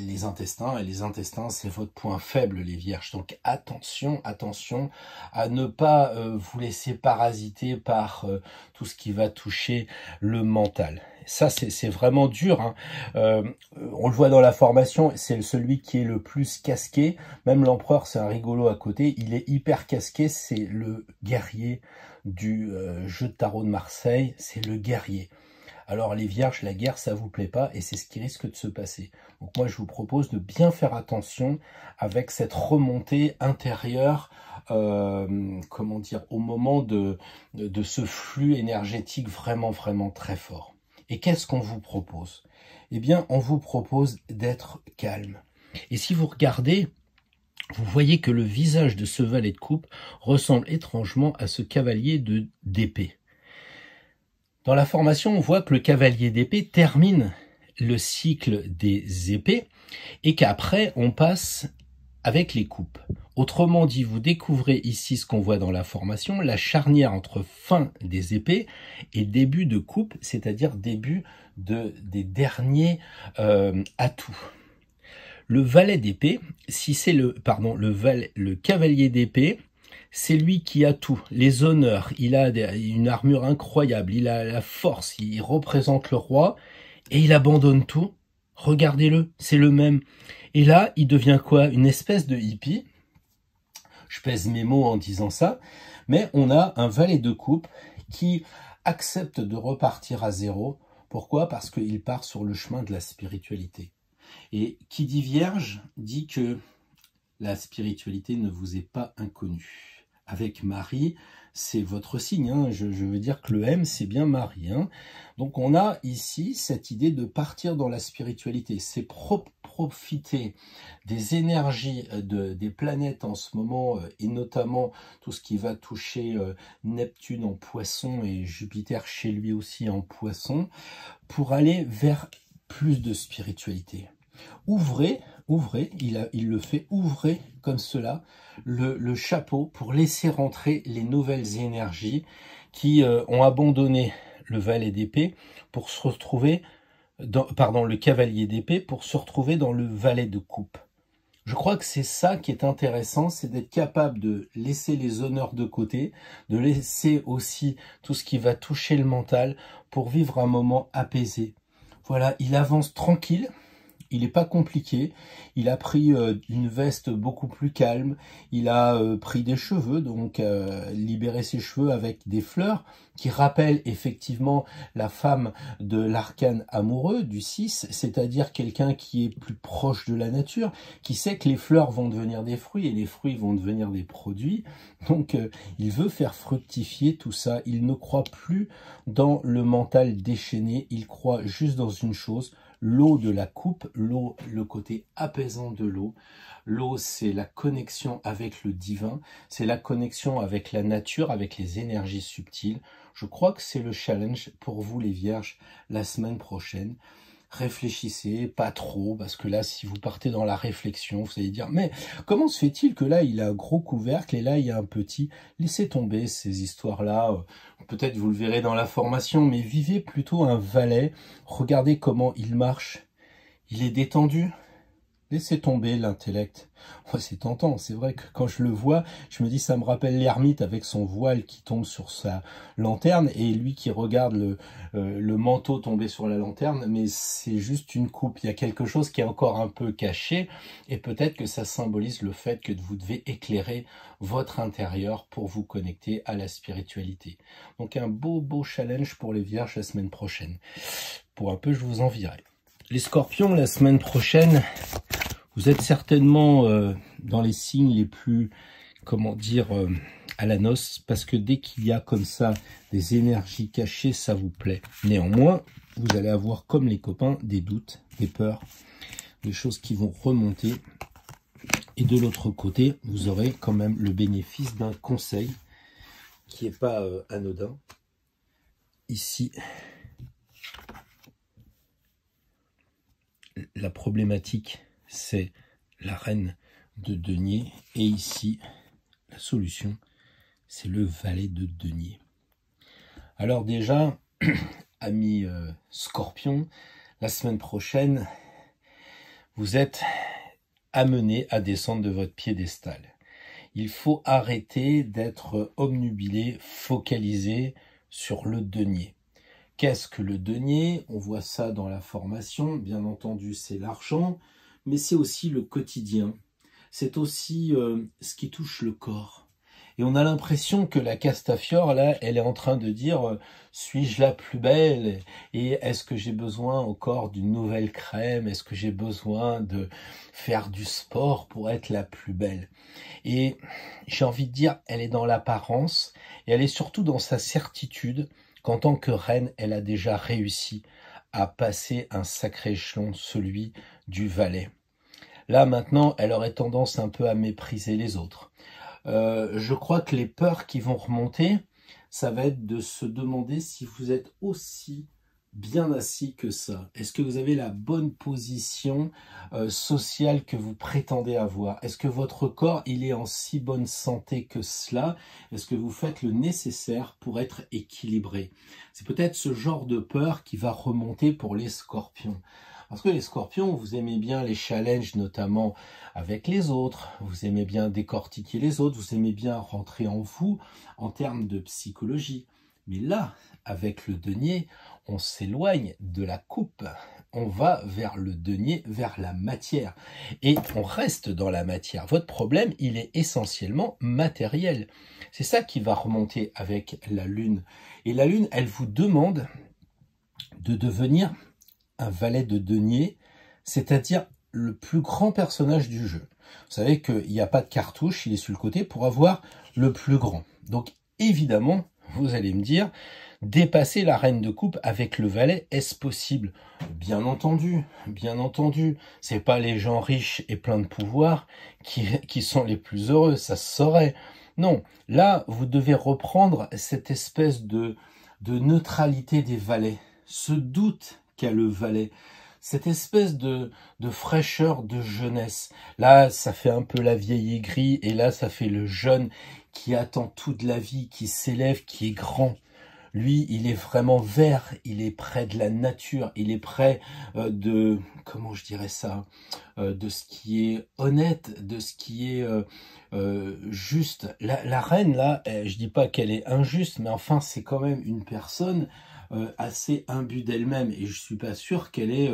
les intestins, et les intestins, c'est votre point faible, les vierges. Donc attention, attention à ne pas vous laisser parasiter par tout ce qui va toucher le mental. Ça, c'est vraiment dur, hein. On le voit dans la formation, c'est celui qui est le plus casqué. Même l'empereur, c'est un rigolo à côté. Il est hyper casqué, c'est le guerrier du jeu de tarot de Marseille. C'est le guerrier. Alors les vierges, la guerre, ça vous plaît pas et c'est ce qui risque de se passer. Donc moi, je vous propose de bien faire attention avec cette remontée intérieure, comment dire, au moment de ce flux énergétique vraiment, vraiment très fort. Et qu'est-ce qu'on vous propose? Eh bien, on vous propose d'être calme. Et si vous regardez, vous voyez que le visage de ce valet de coupe ressemble étrangement à ce cavalier d'épée. Dans la formation, on voit que le cavalier d'épée termine le cycle des épées et qu'après, on passe avec les coupes. Autrement dit, vous découvrez ici ce qu'on voit dans la formation, la charnière entre fin des épées et début de coupe, c'est-à-dire début des derniers atouts. Le valet d'épée, si c'est le cavalier d'épée, c'est lui qui a tout, les honneurs, il a une armure incroyable, il a la force, il représente le roi et il abandonne tout. Regardez-le, c'est le même. Et là, il devient quoi? Une espèce de hippie. Je pèse mes mots en disant ça, mais on a un valet de coupe qui accepte de repartir à zéro. Pourquoi? Parce qu'il part sur le chemin de la spiritualité. Et qui dit vierge dit que la spiritualité ne vous est pas inconnue. Avec Marie, c'est votre signe, hein. Je veux dire que le M, c'est bien Marie, hein. Donc on a ici cette idée de partir dans la spiritualité. C'est profiter des énergies des planètes en ce moment, et notamment tout ce qui va toucher Neptune en poisson et Jupiter chez lui aussi en poisson, pour aller vers plus de spiritualité. Ouvrez, il le fait, ouvrez comme cela le chapeau pour laisser rentrer les nouvelles énergies qui ont abandonné le valet d'épée pour se retrouver, le cavalier d'épée pour se retrouver dans le valet de coupe. Je crois que c'est ça qui est intéressant, c'est d'être capable de laisser les honneurs de côté, de laisser aussi tout ce qui va toucher le mental pour vivre un moment apaisé. Voilà, il avance tranquille. Il n'est pas compliqué, il a pris une veste beaucoup plus calme, il a pris des cheveux, donc libéré ses cheveux avec des fleurs qui rappellent effectivement la femme de l'arcane amoureux du 6, c'est-à-dire quelqu'un qui est plus proche de la nature, qui sait que les fleurs vont devenir des fruits et les fruits vont devenir des produits. Donc il veut faire fructifier tout ça, il ne croit plus dans le mental déchaîné, il croit juste dans une chose, l'eau de la coupe, l'eau, le côté apaisant de l'eau. L'eau, c'est la connexion avec le divin, c'est la connexion avec la nature, avec les énergies subtiles. Je crois que c'est le challenge pour vous les vierges la semaine prochaine. Réfléchissez, pas trop, parce que là, si vous partez dans la réflexion, vous allez dire, mais comment se fait-il que là, il a un gros couvercle et là, il y a un petit? Laissez tomber ces histoires-là. Peut-être vous le verrez dans la formation, mais vivez plutôt un valet. Regardez comment il marche. Il est détendu. Laissez tomber l'intellect. Ouais, c'est tentant, c'est vrai que quand je le vois, je me dis ça me rappelle l'ermite avec son voile qui tombe sur sa lanterne et lui qui regarde le manteau tomber sur la lanterne, mais c'est juste une coupe. Il y a quelque chose qui est encore un peu caché et peut-être que ça symbolise le fait que vous devez éclairer votre intérieur pour vous connecter à la spiritualité. Donc un beau challenge pour les vierges la semaine prochaine. Pour un peu, je vous envierai. Les scorpions, la semaine prochaine, vous êtes certainement dans les signes les plus, comment dire, à la noce, parce que dès qu'il y a comme ça des énergies cachées, ça vous plaît. Néanmoins, vous allez avoir, comme les copains, des doutes, des peurs, des choses qui vont remonter. Et de l'autre côté, vous aurez quand même le bénéfice d'un conseil qui n'est pas anodin. Ici, la problématique, c'est la reine de denier. Et ici, la solution, c'est le valet de denier. Alors déjà, amis scorpions, la semaine prochaine, vous êtes amenés à descendre de votre piédestal. Il faut arrêter d'être obnubilé, focalisé sur le denier. Qu'est-ce que le denier? On voit ça dans la formation, bien entendu c'est l'argent, mais c'est aussi le quotidien. C'est aussi ce qui touche le corps. Et on a l'impression que la Castafiore, là, elle est en train de dire suis-je la plus belle? Et est-ce que j'ai besoin encore d'une nouvelle crème? Est-ce que j'ai besoin de faire du sport pour être la plus belle? Et j'ai envie de dire, elle est dans l'apparence et elle est surtout dans sa certitude qu'en tant que reine, elle a déjà réussi à passer un sacré échelon, celui du valet. Là, maintenant, elle aurait tendance un peu à mépriser les autres. Je crois que les peurs qui vont remonter, ça va être de se demander si vous êtes aussi bien assis que ça. Est-ce que vous avez la bonne position sociale que vous prétendez avoir? Est-ce que votre corps, il est en si bonne santé que cela? Est-ce que vous faites le nécessaire pour être équilibré? C'est peut-être ce genre de peur qui va remonter pour les scorpions. Parce que les scorpions, vous aimez bien les challenges, notamment avec les autres, vous aimez bien décortiquer les autres, vous aimez bien rentrer en vous en termes de psychologie. Mais là, avec le denier, on s'éloigne de la coupe. On va vers le denier, vers la matière. Et on reste dans la matière. Votre problème, il est essentiellement matériel. C'est ça qui va remonter avec la lune. Et la lune, elle vous demande de devenir un valet de denier, c'est-à-dire le plus grand personnage du jeu. Vous savez qu'il n'y a pas de cartouche, il est sur le côté pour avoir le plus grand. Donc évidemment, vous allez me dire, dépasser la reine de coupe avec le valet, est-ce possible? Bien entendu, bien entendu. C'est pas les gens riches et pleins de pouvoir qui sont les plus heureux, ça se saurait. Non, là, vous devez reprendre cette espèce de neutralité des valets, ce doute qu'a le valet, cette espèce de fraîcheur de jeunesse. Là, ça fait un peu la vieille aigrie, et là, ça fait le jeune qui attend toute la vie, qui s'élève, qui est grand. Lui, il est vraiment vert, il est près de la nature, il est près de, comment je dirais ça, de ce qui est honnête, de ce qui est juste. La reine, là, je dis pas qu'elle est injuste, mais enfin, c'est quand même une personne assez imbue d'elle-même, et je suis pas sûr qu'elle ait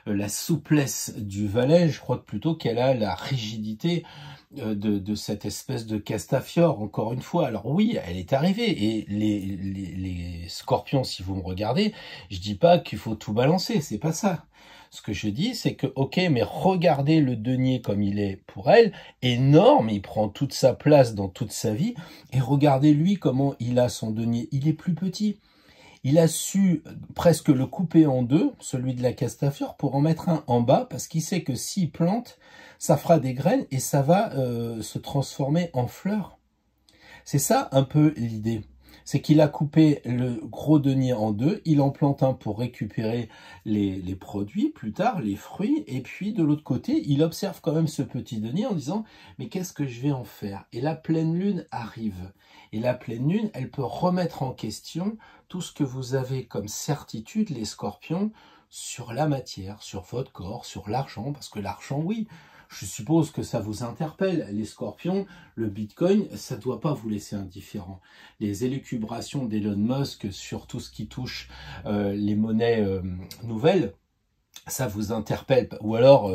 la souplesse du valet. Je crois plutôt qu'elle a la rigidité de cette espèce de Castafiore, encore une fois. Alors oui, elle est arrivée, et les scorpions, si vous me regardez, je dis pas qu'il faut tout balancer, c'est pas ça. Ce que je dis, c'est que, ok, mais regardez le denier comme il est pour elle, énorme, il prend toute sa place dans toute sa vie, et regardez lui comment il a son denier, il est plus petit. Il a su presque le couper en deux, celui de la Castafiore, pour en mettre un en bas, parce qu'il sait que s'il plante, ça fera des graines et ça va se transformer en fleurs. C'est ça un peu l'idée. C'est qu'il a coupé le gros denier en deux, il en plante un pour récupérer les produits, plus tard, les fruits, et puis de l'autre côté, il observe quand même ce petit denier en disant « mais qu'est-ce que je vais en faire ?» Et la pleine lune arrive. Et la pleine lune, elle peut remettre en question tout ce que vous avez comme certitude, les scorpions, sur la matière, sur votre corps, sur l'argent, parce que l'argent, oui, je suppose que ça vous interpelle, les scorpions, le bitcoin, ça ne doit pas vous laisser indifférent. Les élucubrations d'Elon Musk sur tout ce qui touche les monnaies nouvelles, ça vous interpelle. Ou alors,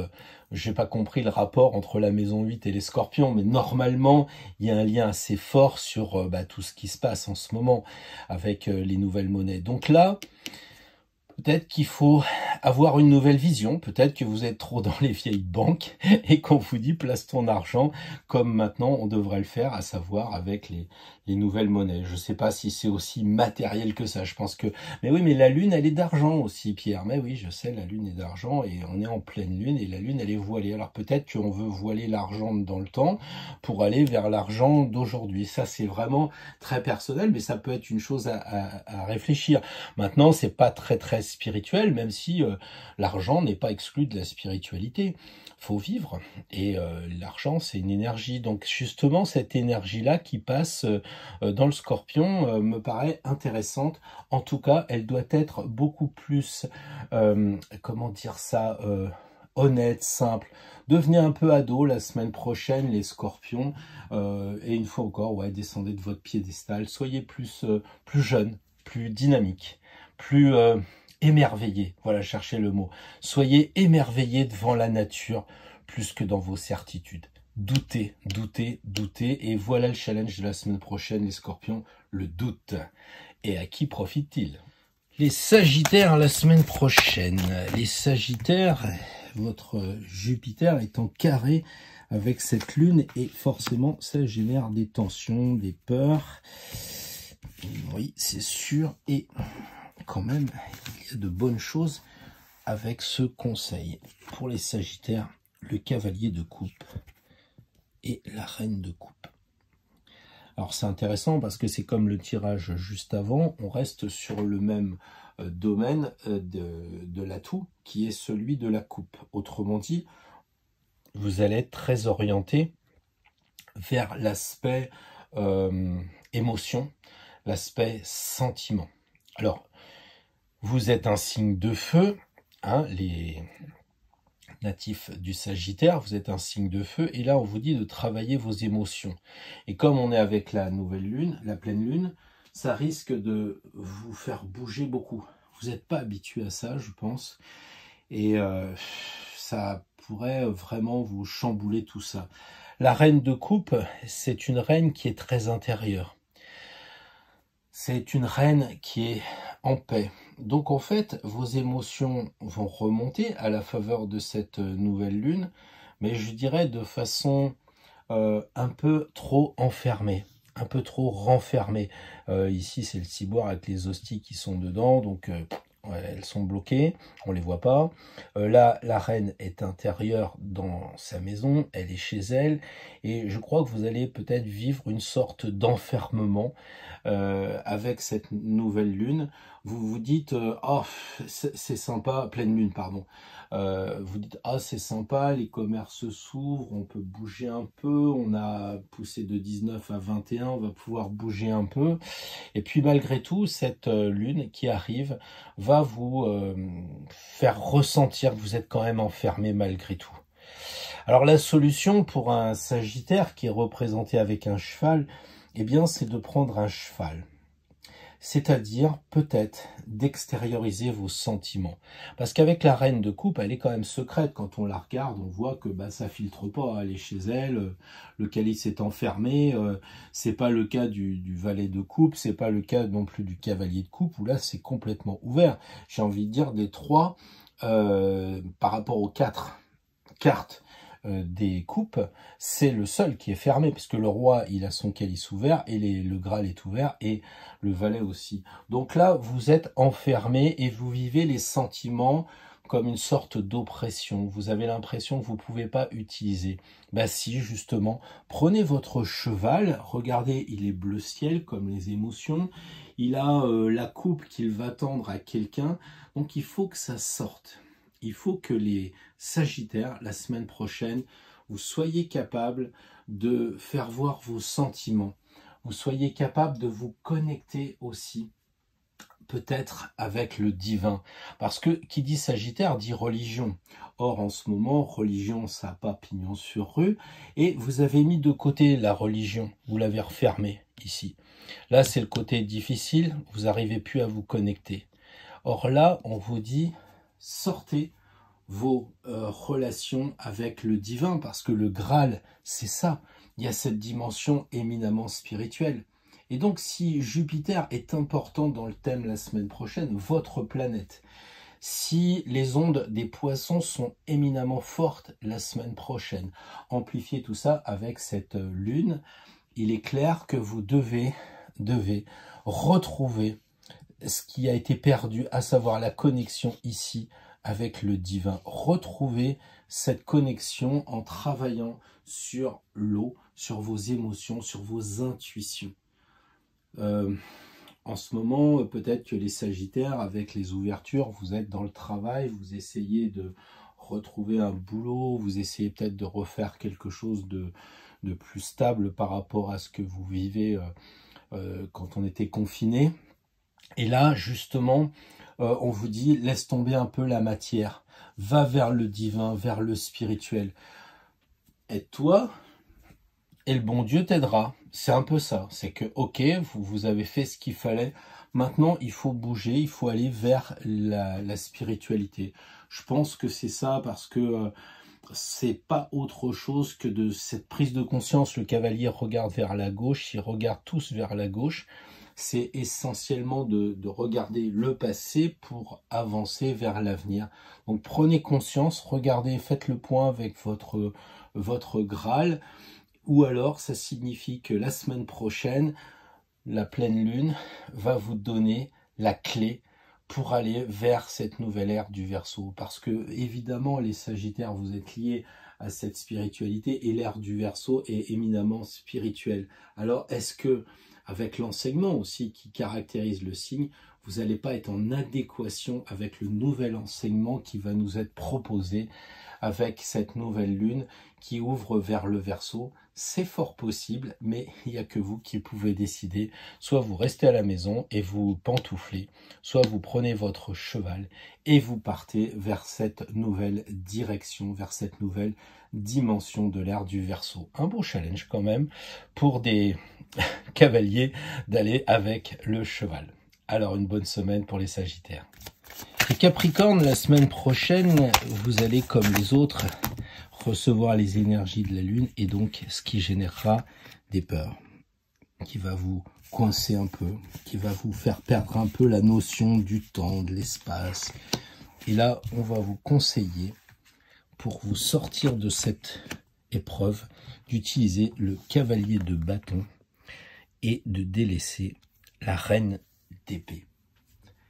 j'ai pas compris le rapport entre la maison 8 et les scorpions, mais normalement, il y a un lien assez fort sur tout ce qui se passe en ce moment avec les nouvelles monnaies. Donc là, peut-être qu'il faut avoir une nouvelle vision, peut-être que vous êtes trop dans les vieilles banques et qu'on vous dit place ton argent comme maintenant on devrait le faire, à savoir avec les nouvelles monnaies. Je ne sais pas si c'est aussi matériel que ça, je pense que... Mais oui, mais la lune, elle est d'argent aussi, Pierre. Mais oui, je sais, la lune est d'argent et on est en pleine lune et la lune, elle est voilée. Alors peut-être qu'on veut voiler l'argent dans le temps pour aller vers l'argent d'aujourd'hui. Ça, c'est vraiment très personnel, mais ça peut être une chose à réfléchir. Maintenant, c'est pas très spirituel, même si l'argent n'est pas exclu de la spiritualité. Faut vivre, et l'argent, c'est une énergie. Donc justement, cette énergie-là qui passe dans le scorpion me paraît intéressante. En tout cas, elle doit être beaucoup plus, comment dire ça, honnête, simple. Devenez un peu ado la semaine prochaine, les scorpions, et une fois encore, ouais, descendez de votre piédestal, soyez plus jeune, plus dynamique. plus émerveillé. Voilà, cherchez le mot. Soyez émerveillés devant la nature plus que dans vos certitudes. Doutez, doutez, doutez. Et voilà le challenge de la semaine prochaine, les scorpions, le doute. Et à qui profite-t-il? Les Sagittaires la semaine prochaine. Les Sagittaires, votre Jupiter est en carré avec cette lune et forcément ça génère des tensions, des peurs. Oui, c'est sûr. Et quand même, il y a de bonnes choses avec ce conseil. Pour les Sagittaires, le cavalier de coupe et la reine de coupe. Alors c'est intéressant parce que c'est comme le tirage juste avant, on reste sur le même domaine de l'atout qui est celui de la coupe. Autrement dit, vous allez être très orienté vers l'aspect émotion, l'aspect sentiment. Alors, vous êtes un signe de feu, hein, les natifs du Sagittaire, vous êtes un signe de feu, et là on vous dit de travailler vos émotions. Et comme on est avec la nouvelle lune, la pleine lune, ça risque de vous faire bouger beaucoup. Vous n'êtes pas habitué à ça, je pense, et ça pourrait vraiment vous chambouler tout ça. La reine de coupe, c'est une reine qui est très intérieure. C'est une reine qui est en paix. Donc en fait, vos émotions vont remonter à la faveur de cette nouvelle lune, mais je dirais de façon un peu trop enfermée, un peu trop renfermée. Ici, c'est le ciboire avec les hosties qui sont dedans, donc ouais, elles sont bloquées, on les voit pas. Là, la reine est intérieure dans sa maison, elle est chez elle, et je crois que vous allez peut-être vivre une sorte d'enfermement avec cette nouvelle lune. Vous vous dites oh c'est sympa, pleine lune pardon. Vous dites ah c'est sympa, les commerces s'ouvrent, on peut bouger un peu, on a poussé de 19 à 21, on va pouvoir bouger un peu. Et puis malgré tout, cette lune qui arrive va vous faire ressentir que vous êtes quand même enfermé malgré tout. Alors la solution pour un Sagittaire qui est représenté avec un cheval, eh bien c'est de prendre un cheval. C'est-à-dire peut-être d'extérioriser vos sentiments. Parce qu'avec la reine de coupe, elle est quand même secrète. Quand on la regarde, on voit que ça filtre pas. Elle est chez elle, le calice est enfermé. C'est pas le cas du valet de coupe, c'est pas le cas non plus du cavalier de coupe, où là c'est complètement ouvert. J'ai envie de dire des trois par rapport aux quatre cartes des coupes, c'est le seul qui est fermé, puisque le roi, il a son calice ouvert, et le Graal est ouvert, et le valet aussi. Donc là, vous êtes enfermé, et vous vivez les sentiments comme une sorte d'oppression. Vous avez l'impression que vous ne pouvez pas utiliser. Bah si, justement, prenez votre cheval, regardez, il est bleu ciel, comme les émotions, il a la coupe qu'il va tendre à quelqu'un, donc il faut que ça sorte. Il faut que les Sagittaires, la semaine prochaine, vous soyez capables de faire voir vos sentiments. Vous soyez capables de vous connecter aussi, peut-être avec le divin. Parce que qui dit Sagittaire dit religion. Or, en ce moment, religion, ça n'a pas pignon sur rue. Et vous avez mis de côté la religion. Vous l'avez refermée ici. Là, c'est le côté difficile. Vous n'arrivez plus à vous connecter. Or là, on vous dit... sortez vos relations avec le divin, parce que le Graal, c'est ça. Il y a cette dimension éminemment spirituelle. Et donc, si Jupiter est important dans le thème la semaine prochaine, votre planète, si les ondes des poissons sont éminemment fortes la semaine prochaine, amplifiez tout ça avec cette lune, il est clair que vous devez retrouver ce qui a été perdu, à savoir la connexion ici avec le divin. Retrouver cette connexion en travaillant sur l'eau, sur vos émotions, sur vos intuitions. En ce moment, peut-être que les Sagittaires, avec les ouvertures, vous êtes dans le travail, vous essayez de retrouver un boulot, vous essayez peut-être de refaire quelque chose de plus stable par rapport à ce que vous vivez quand on était confiné. Et là, justement, on vous dit, laisse tomber un peu la matière, va vers le divin, vers le spirituel. Aide-toi, et le bon Dieu t'aidera. C'est un peu ça, c'est que, ok, vous avez fait ce qu'il fallait, Maintenant, il faut bouger, il faut aller vers la spiritualité. Je pense que c'est ça parce que c'est pas autre chose que de cette prise de conscience. Le cavalier regarde vers la gauche, ils regardent tous vers la gauche. C'est essentiellement de regarder le passé pour avancer vers l'avenir. Donc prenez conscience, regardez, faites le point avec votre Graal, ou alors ça signifie que la semaine prochaine, la pleine lune va vous donner la clé pour aller vers cette nouvelle ère du Verseau. Parce que, évidemment, les Sagittaires, vous êtes liés à cette spiritualité et l'ère du Verseau est éminemment spirituelle. Alors, est-ce que, avec l'enseignement aussi qui caractérise le signe, vous n'allez pas être en adéquation avec le nouvel enseignement qui va nous être proposé avec cette nouvelle lune qui ouvre vers le Verseau? C'est fort possible, mais il n'y a que vous qui pouvez décider. Soit vous restez à la maison et vous pantouflez, soit vous prenez votre cheval et vous partez vers cette nouvelle direction, vers cette nouvelle dimension de l'ère du Verseau. Un beau challenge quand même pour des cavaliers d'aller avec le cheval. Alors une bonne semaine pour les Sagittaires. Les Capricornes, la semaine prochaine, vous allez comme les autres recevoir les énergies de la Lune et donc ce qui générera des peurs, qui va vous coincer un peu, qui va vous faire perdre un peu la notion du temps, de l'espace. Et là, on va vous conseiller, pour vous sortir de cette épreuve, d'utiliser le cavalier de bâton et de délaisser la reine d'épée.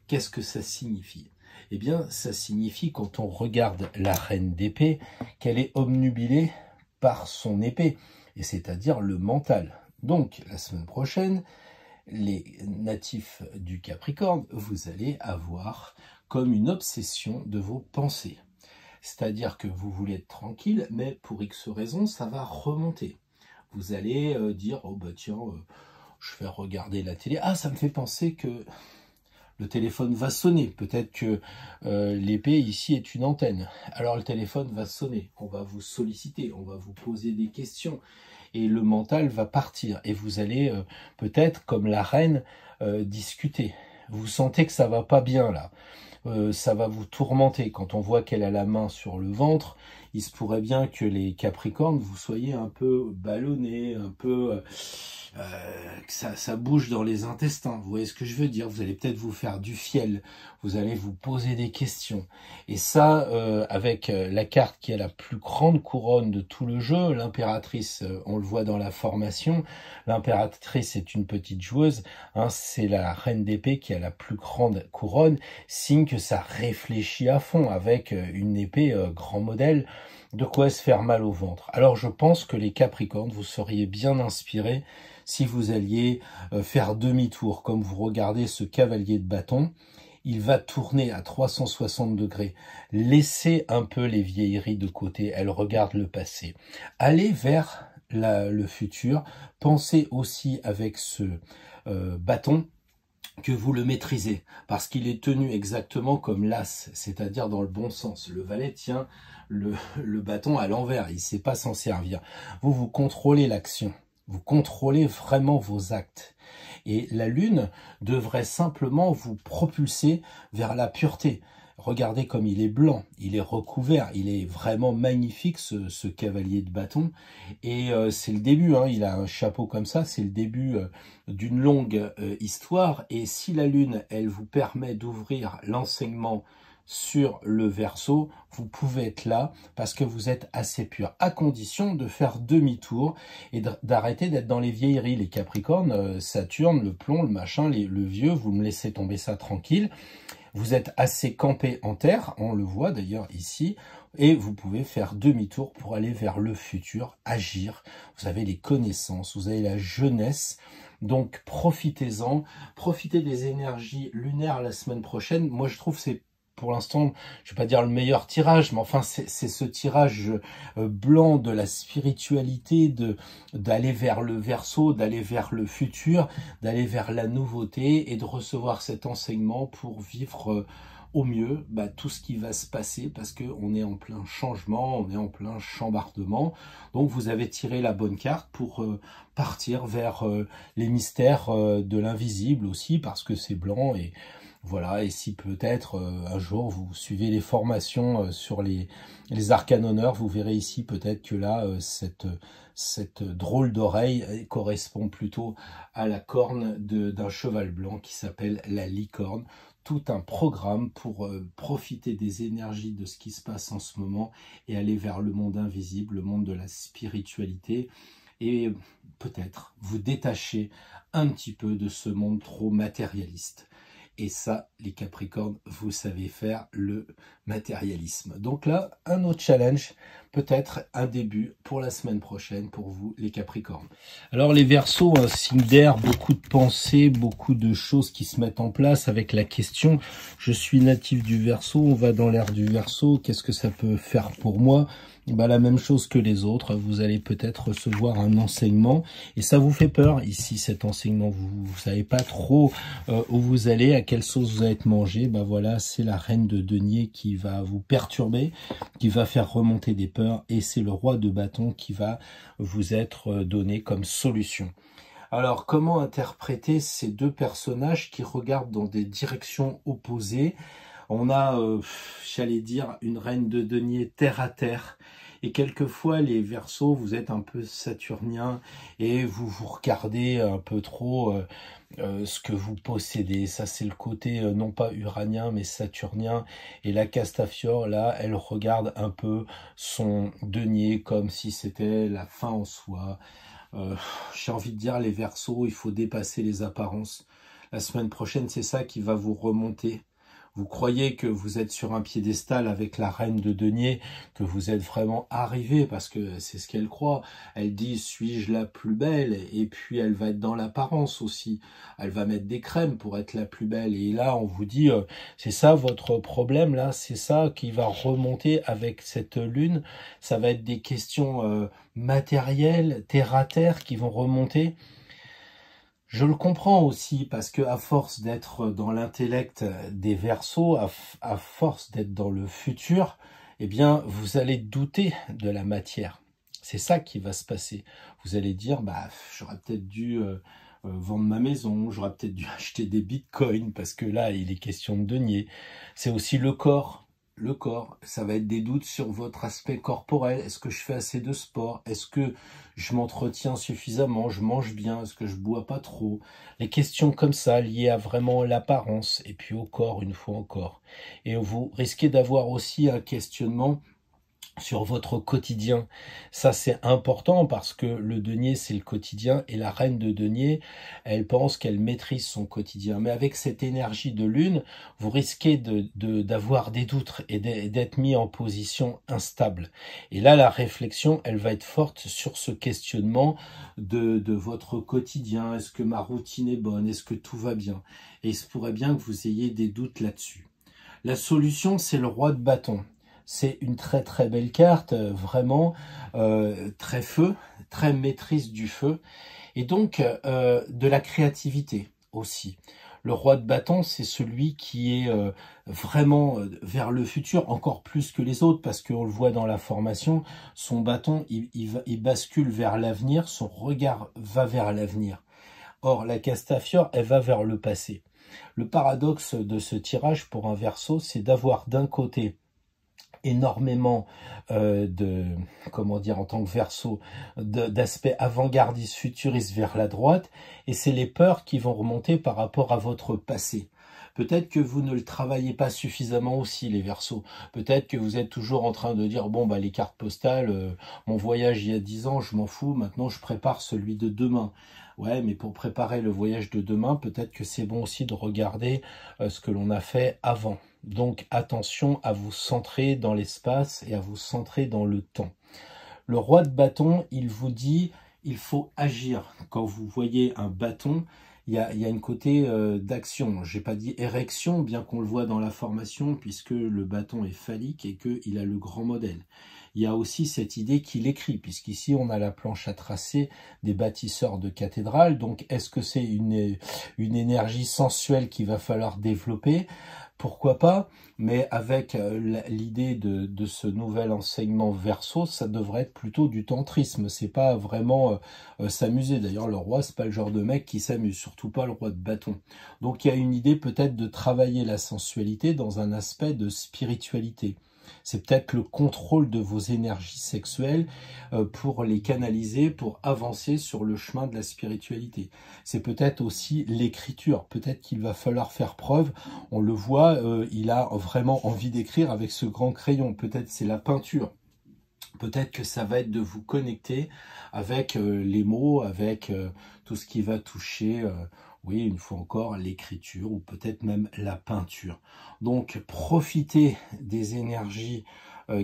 Qu'est-ce que ça signifie? Eh bien, ça signifie, quand on regarde la reine d'épée, qu'elle est obnubilée par son épée, et c'est-à-dire le mental. Donc, la semaine prochaine, les natifs du Capricorne, vous allez avoir comme une obsession de vos pensées. C'est-à-dire que vous voulez être tranquille, mais pour X raisons, ça va remonter. Vous allez dire, oh bah tiens, je vais regarder la télé. Ah, ça me fait penser que le téléphone va sonner. Peut-être que l'épée ici est une antenne. Alors le téléphone va sonner. On va vous solliciter. On va vous poser des questions. Et le mental va partir. Et vous allez peut-être, comme la reine, discuter. Vous sentez que ça va pas bien là. Ça va vous tourmenter. Quand on voit qu'elle a la main sur le ventre, il se pourrait bien que les Capricornes, vous soyez un peu ballonnés, un peu... que ça bouge dans les intestins. Vous voyez ce que je veux dire? Vous allez peut-être vous faire du fiel. Vous allez vous poser des questions. Et ça, avec la carte qui a la plus grande couronne de tout le jeu, l'impératrice, on le voit dans la formation, l'impératrice est une petite joueuse, hein, c'est la reine d'épée qui a la plus grande couronne, signe que ça réfléchit à fond avec une épée grand modèle, de quoi se faire mal au ventre. Alors je pense que les Capricornes, vous seriez bien inspirés si vous alliez faire demi-tour. Comme vous regardez ce cavalier de bâton, il va tourner à 360 degrés. Laissez un peu les vieilleries de côté, elles regardent le passé. Allez vers le futur, pensez aussi avec ce bâton que vous le maîtrisez, parce qu'il est tenu exactement comme l'as, c'est-à-dire dans le bon sens. Le valet tient le bâton à l'envers, il ne sait pas s'en servir. Vous contrôlez l'action, vous contrôlez vraiment vos actes. Et la lune devrait simplement vous propulser vers la pureté. Regardez comme il est blanc, il est recouvert, il est vraiment magnifique ce cavalier de bâton. Et c'est le début, hein, il a un chapeau comme ça, c'est le début d'une longue histoire. Et si la lune, elle vous permet d'ouvrir l'enseignement sur le Verseau, vous pouvez être là parce que vous êtes assez pur, à condition de faire demi-tour et d'arrêter d'être dans les vieilleries. Les Capricornes, Saturne, le plomb, le machin, le vieux, vous me laissez tomber ça tranquille. Vous êtes assez campé en terre, on le voit d'ailleurs ici, et vous pouvez faire demi-tour pour aller vers le futur, agir. Vous avez les connaissances, vous avez la jeunesse, donc profitez-en, profitez des énergies lunaires la semaine prochaine. Moi je trouve que c'est pour l'instant, je ne vais pas dire le meilleur tirage, mais enfin c'est ce tirage blanc de la spiritualité, d'aller vers le Verseau, d'aller vers le futur, d'aller vers la nouveauté et de recevoir cet enseignement pour vivre au mieux tout ce qui va se passer parce qu'on est en plein changement, on est en plein chambardement. Donc vous avez tiré la bonne carte pour partir vers les mystères de l'invisible aussi parce que c'est blanc et voilà. Et si peut-être un jour vous suivez les formations sur les arcanes honneurs, vous verrez ici peut-être que là cette drôle d'oreille correspond plutôt à la corne d'un cheval blanc qui s'appelle la licorne. Tout un programme pour profiter des énergies de ce qui se passe en ce moment et aller vers le monde invisible, le monde de la spiritualité et peut-être vous détacher un petit peu de ce monde trop matérialiste. Et ça, les Capricornes, vous savez faire le matérialisme. Donc là, un autre challenge, peut-être un début pour la semaine prochaine pour vous, les Capricornes. Alors les Verseaux, un signe d'air, beaucoup de pensées, beaucoup de choses qui se mettent en place avec la question « Je suis natif du Verseau, on va dans l'ère du Verseau, qu'est-ce que ça peut faire pour moi ?» La même chose que les autres, vous allez peut-être recevoir un enseignement et ça vous fait peur ici cet enseignement, vous savez pas trop où vous allez, à quelle sauce vous allez être mangé. Voilà, c'est la reine de denier qui va vous perturber, qui va faire remonter des peurs et c'est le roi de bâton qui va vous être donné comme solution. Alors comment interpréter ces deux personnages qui regardent dans des directions opposées? On a, j'allais dire, une reine de denier terre à terre. Et quelquefois, les Verseaux, vous êtes un peu saturniens et vous regardez un peu trop ce que vous possédez. Ça, c'est le côté non pas uranien, mais saturnien. Et la Castafiore, là, elle regarde un peu son denier comme si c'était la fin en soi. J'ai envie de dire, les Verseaux, il faut dépasser les apparences. La semaine prochaine, c'est ça qui va vous remonter. Vous croyez que vous êtes sur un piédestal avec la reine de denier, que vous êtes vraiment arrivé, parce que c'est ce qu'elle croit. Elle dit, suis-je la plus belle? Et puis elle va être dans l'apparence aussi. Elle va mettre des crèmes pour être la plus belle. Et là, on vous dit, c'est ça votre problème, là, c'est ça qui va remonter avec cette lune. Ça va être des questions matérielles, terre à terre, qui vont remonter. Je le comprends aussi parce que à force d'être dans l'intellect des Verseaux, à force d'être dans le futur, eh bien, vous allez douter de la matière. C'est ça qui va se passer. Vous allez dire, j'aurais peut-être dû vendre ma maison, j'aurais peut-être dû acheter des bitcoins parce que là, il est question de denier. C'est aussi le corps. Le corps, ça va être des doutes sur votre aspect corporel. Est-ce que je fais assez de sport? Est-ce que je m'entretiens suffisamment? Je mange bien? Est-ce que je bois pas trop? Les questions comme ça, liées à vraiment l'apparence et puis au corps, une fois encore. Et vous risquez d'avoir aussi un questionnement sur votre quotidien. Ça, c'est important parce que le denier, c'est le quotidien et la reine de denier, elle pense qu'elle maîtrise son quotidien. Mais avec cette énergie de lune, vous risquez d'avoir des doutes et d'être mis en position instable. Et là, la réflexion, elle va être forte sur ce questionnement de votre quotidien. Est-ce que ma routine est bonne? Est-ce que tout va bien? Et il se pourrait bien que vous ayez des doutes là-dessus. La solution, c'est le roi de bâton. C'est une très très belle carte, vraiment très feu, très maîtrise du feu, et donc de la créativité aussi. Le roi de bâton, c'est celui qui est vraiment vers le futur, encore plus que les autres, parce qu'on le voit dans la formation, son bâton, il bascule vers l'avenir, son regard va vers l'avenir. Or, la Castafiore, elle va vers le passé. Le paradoxe de ce tirage pour un Verseau, c'est d'avoir d'un côté énormément comment dire, en tant que Verseau, d'aspect avant-gardiste, futuriste vers la droite, et c'est les peurs qui vont remonter par rapport à votre passé. Peut-être que vous ne le travaillez pas suffisamment aussi, les Verseaux. Peut-être que vous êtes toujours en train de dire, bon, les cartes postales, mon voyage il y a 10 ans, je m'en fous, maintenant je prépare celui de demain. Ouais, mais pour préparer le voyage de demain, peut-être que c'est bon aussi de regarder ce que l'on a fait avant. Donc attention à vous centrer dans l'espace et à vous centrer dans le temps. Le roi de bâton, il vous dit, il faut agir. Quand vous voyez un bâton, il y a une côté d'action. J'ai pas dit érection, bien qu'on le voit dans la formation, puisque le bâton est phallique et qu'il a le grand modèle. Il y a aussi cette idée qu'il écrit, puisqu'ici on a la planche à tracer des bâtisseurs de cathédrales. Donc est-ce que c'est une énergie sensuelle qu'il va falloir développer? pourquoi pas, mais avec l'idée de ce nouvel enseignement Verseau, ça devrait être plutôt du tantrisme, c'est pas vraiment s'amuser. D'ailleurs, le roi, c'est pas le genre de mec qui s'amuse, surtout pas le roi de bâton. Donc il y a une idée peut-être de travailler la sensualité dans un aspect de spiritualité. C'est peut-être le contrôle de vos énergies sexuelles pour les canaliser, pour avancer sur le chemin de la spiritualité. C'est peut-être aussi l'écriture. Peut-être qu'il va falloir faire preuve. On le voit, il a vraiment envie d'écrire avec ce grand crayon. Peut-être c'est la peinture. Peut-être que ça va être de vous connecter avec les mots, avec tout ce qui va toucher, oui, une fois encore, l'écriture ou peut-être même la peinture. Donc, profitez des énergies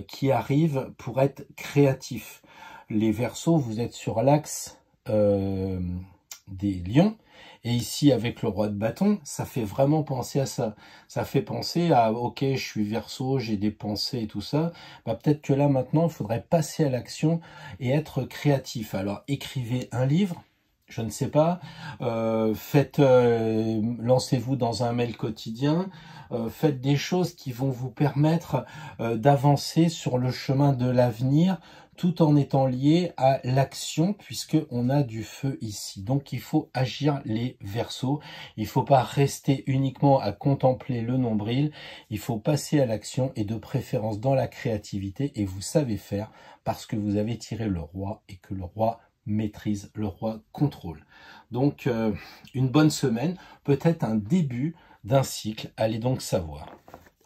qui arrivent pour être créatif. Les Verseaux, vous êtes sur l'axe des lions. Et ici, avec le roi de bâton, ça fait vraiment penser à ça. Ça fait penser à, ok, je suis Verseau, j'ai des pensées et tout ça. Bah, peut-être que là, maintenant, il faudrait passer à l'action et être créatif. Alors, écrivez un livre. Je ne sais pas, lancez-vous dans un mail quotidien, faites des choses qui vont vous permettre d'avancer sur le chemin de l'avenir tout en étant lié à l'action puisqu'on a du feu ici. Donc il faut agir les Verseaux, il ne faut pas rester uniquement à contempler le nombril, il faut passer à l'action et de préférence dans la créativité et vous savez faire parce que vous avez tiré le roi et que le roi maîtrise, le roi contrôle. Donc une bonne semaine, peut-être un début d'un cycle, allez donc savoir.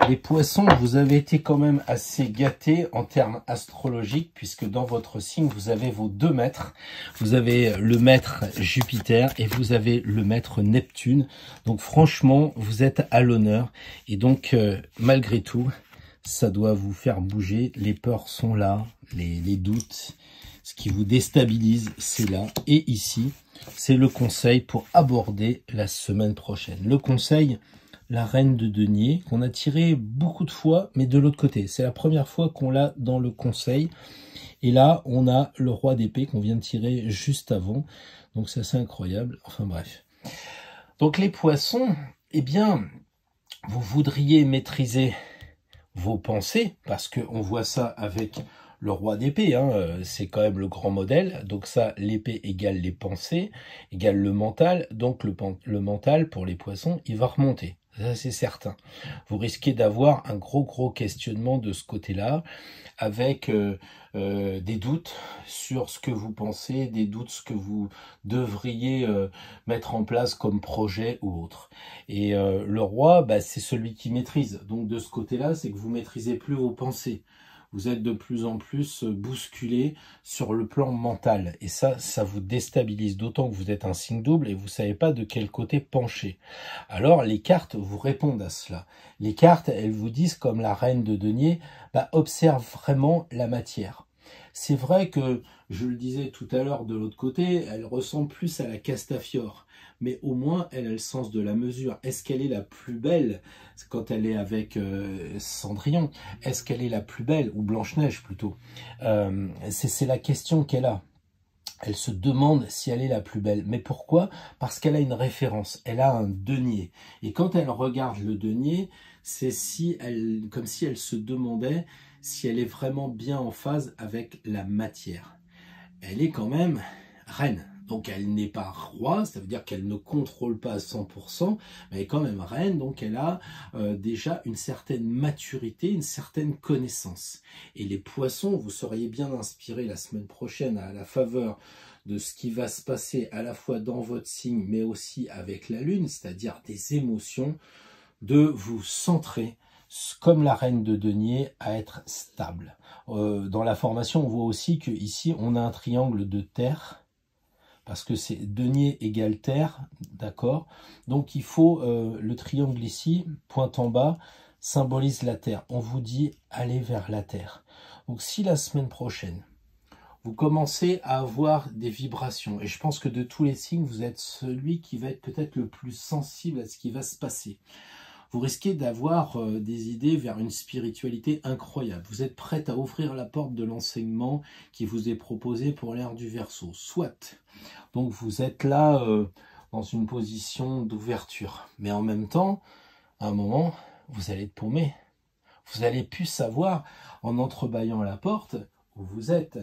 Les poissons, vous avez été quand même assez gâtés en termes astrologiques, puisque dans votre signe, vous avez vos deux maîtres. Vous avez le maître Jupiter et vous avez le maître Neptune. Donc franchement, vous êtes à l'honneur. Et donc, malgré tout, ça doit vous faire bouger. Les peurs sont là, les doutes. Ce qui vous déstabilise, c'est là. Et ici, c'est le conseil pour aborder la semaine prochaine. Le conseil, la reine de denier, qu'on a tiré beaucoup de fois, mais de l'autre côté. C'est la première fois qu'on l'a dans le conseil. Et là, on a le roi d'épée qu'on vient de tirer juste avant. Donc c'est assez incroyable. Enfin bref. Donc les poissons, eh bien, vous voudriez maîtriser vos pensées, parce qu'on voit ça avec le roi d'épée, hein, c'est quand même le grand modèle. Donc ça, l'épée égale les pensées, égale le mental. Donc le mental, pour les poissons, il va remonter. Ça, c'est certain. Vous risquez d'avoir un gros questionnement de ce côté-là, avec des doutes sur ce que vous pensez, des doutes ce que vous devriez mettre en place comme projet ou autre. Et le roi, bah, c'est celui qui maîtrise. Donc de ce côté-là, c'est que vous maîtrisez plus vos pensées. Vous êtes de plus en plus bousculé sur le plan mental. Et ça vous déstabilise, d'autant que vous êtes un signe double et vous ne savez pas de quel côté pencher. Alors, les cartes vous répondent à cela. Les cartes, elles vous disent, comme la reine de denier, bah, observe vraiment la matière. C'est vrai que, je le disais tout à l'heure de l'autre côté, elle ressemble plus à la Castafiore. Mais au moins, elle a le sens de la mesure. Est-ce qu'elle est la plus belle quand elle est avec Cendrillon? Est-ce qu'elle est la plus belle, ou Blanche-Neige plutôt? C'est la question qu'elle a. Elle se demande si elle est la plus belle. Mais pourquoi? Parce qu'elle a une référence. Elle a un denier. Et quand elle regarde le denier, c'est comme si elle se demandait si elle est vraiment bien en phase avec la matière. Elle est quand même reine. Donc elle n'est pas roi, ça veut dire qu'elle ne contrôle pas à 100%, mais elle est quand même reine, donc elle a déjà une certaine maturité, une certaine connaissance. Et les poissons, vous seriez bien inspirés la semaine prochaine à la faveur de ce qui va se passer à la fois dans votre signe, mais aussi avec la lune, c'est-à-dire des émotions, de vous centrer comme la reine de denier à être stable. Dans la formation, on voit aussi qu'ici, on a un triangle de terre, parce que c'est denier égale terre, d'accord? Donc il faut, le triangle ici, pointe en bas, symbolise la terre. On vous dit, allez vers la terre. Donc si la semaine prochaine, vous commencez à avoir des vibrations, et je pense que de tous les signes, vous êtes celui qui va être peut-être le plus sensible à ce qui va se passer. Vous risquez d'avoir des idées vers une spiritualité incroyable. Vous êtes prête à ouvrir la porte de l'enseignement qui vous est proposé pour l'ère du Verseau. Soit. Donc vous êtes là dans une position d'ouverture. Mais en même temps, à un moment, vous allez être paumé. Vous n'allez plus savoir, en entrebâillant la porte, où vous êtes.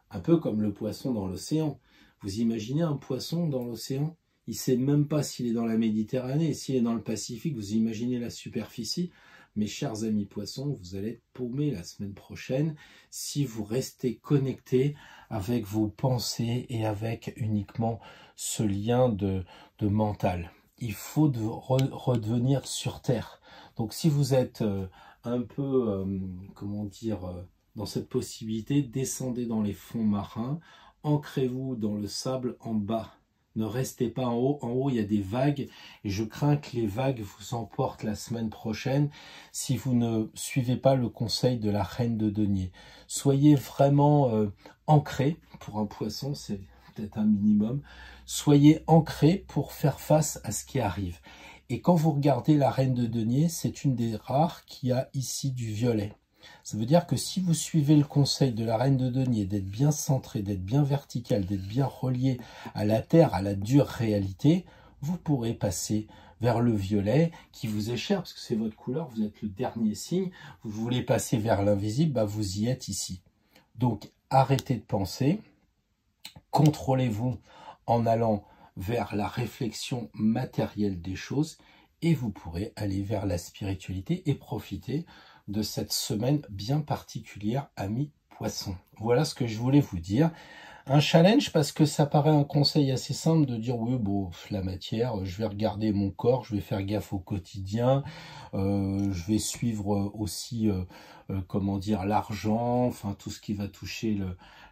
Un peu comme le poisson dans l'océan. Vous imaginez un poisson dans l'océan? Il ne sait même pas s'il est dans la Méditerranée, s'il est dans le Pacifique. Vous imaginez la superficie? Mes chers amis poissons, vous allez être paumés la semaine prochaine si vous restez connectés avec vos pensées et avec uniquement ce lien de mental. Il faut redevenir sur Terre. Donc si vous êtes un peu, comment dire, dans cette possibilité, descendez dans les fonds marins, ancrez-vous dans le sable en bas. Ne restez pas en haut. En haut, il y a des vagues et je crains que les vagues vous emportent la semaine prochaine si vous ne suivez pas le conseil de la reine de denier. Soyez vraiment ancrés. Pour un poisson, c'est peut-être un minimum. Soyez ancrés pour faire face à ce qui arrive. Et quand vous regardez la reine de denier, c'est une des rares qui a ici du violet. Ça veut dire que si vous suivez le conseil de la reine de denier, d'être bien centré, d'être bien vertical, d'être bien relié à la terre, à la dure réalité, vous pourrez passer vers le violet qui vous est cher, parce que c'est votre couleur, vous êtes le dernier signe. Vous voulez passer vers l'invisible, bah vous y êtes ici. Donc arrêtez de penser, contrôlez-vous en allant vers la réflexion matérielle des choses et vous pourrez aller vers la spiritualité et profiter de cette semaine bien particulière, amis poissons. Voilà ce que je voulais vous dire. Un challenge parce que ça paraît un conseil assez simple de dire oui, bon, la matière, je vais regarder mon corps, je vais faire gaffe au quotidien, je vais suivre aussi, comment dire, l'argent, enfin tout ce qui va toucher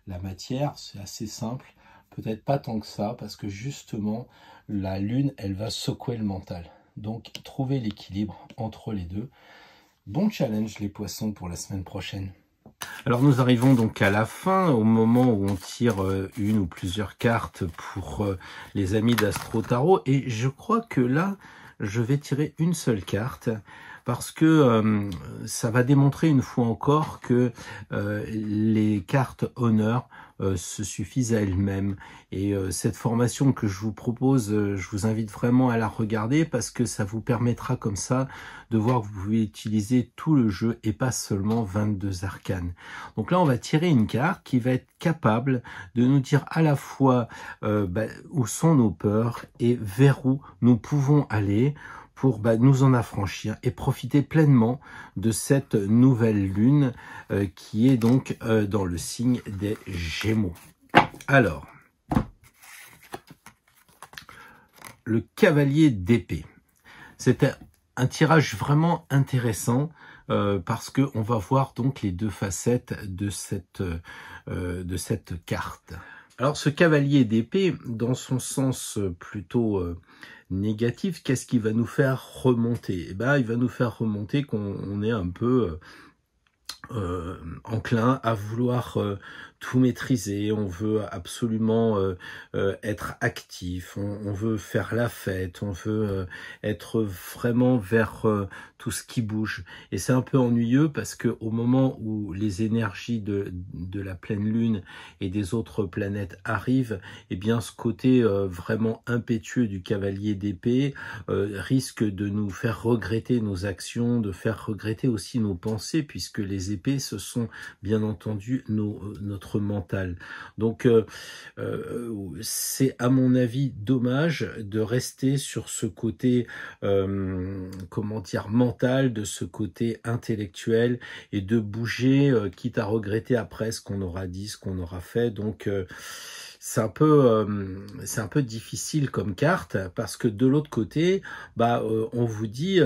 la matière, c'est assez simple. Peut-être pas tant que ça, parce que justement, la lune, elle va secouer le mental. Donc, trouvez l'équilibre entre les deux. Bon challenge les poissons pour la semaine prochaine. Alors nous arrivons donc à la fin, au moment où on tire une ou plusieurs cartes pour les amis d'Astro Tarot. Et je crois que là, je vais tirer une seule carte parce que ça va démontrer une fois encore que les cartes honneur se suffisent à elles-mêmes. Et cette formation que je vous propose, je vous invite vraiment à la regarder parce que ça vous permettra comme ça de voir que vous pouvez utiliser tout le jeu et pas seulement 22 arcanes. Donc là, on va tirer une carte qui va être capable de nous dire à la fois où sont nos peurs et vers où nous pouvons aller pour nous en affranchir et profiter pleinement de cette nouvelle lune qui est donc dans le signe des Gémeaux. Alors, le cavalier d'épée. C'est un tirage vraiment intéressant parce que on va voir donc les deux facettes de cette carte. Alors ce cavalier d'épée, dans son sens plutôt négatif, qu'est-ce qui va nous faire remonter? Eh ben, il va nous faire remonter qu'on est un peu enclin à vouloir tout maîtriser, on veut absolument être actif, on veut faire la fête, on veut être vraiment vers tout ce qui bouge. Et c'est un peu ennuyeux parce que au moment où les énergies de la pleine lune et des autres planètes arrivent, eh bien ce côté vraiment impétueux du cavalier d'épée risque de nous faire regretter nos actions, de faire regretter aussi nos pensées, puisque les épées, ce sont bien entendu notre mental. Donc c'est à mon avis dommage de rester sur ce côté comment dire mental, de ce côté intellectuel et de bouger quitte à regretter après ce qu'on aura dit, ce qu'on aura fait. Donc c'est un peu difficile comme carte parce que de l'autre côté, on vous dit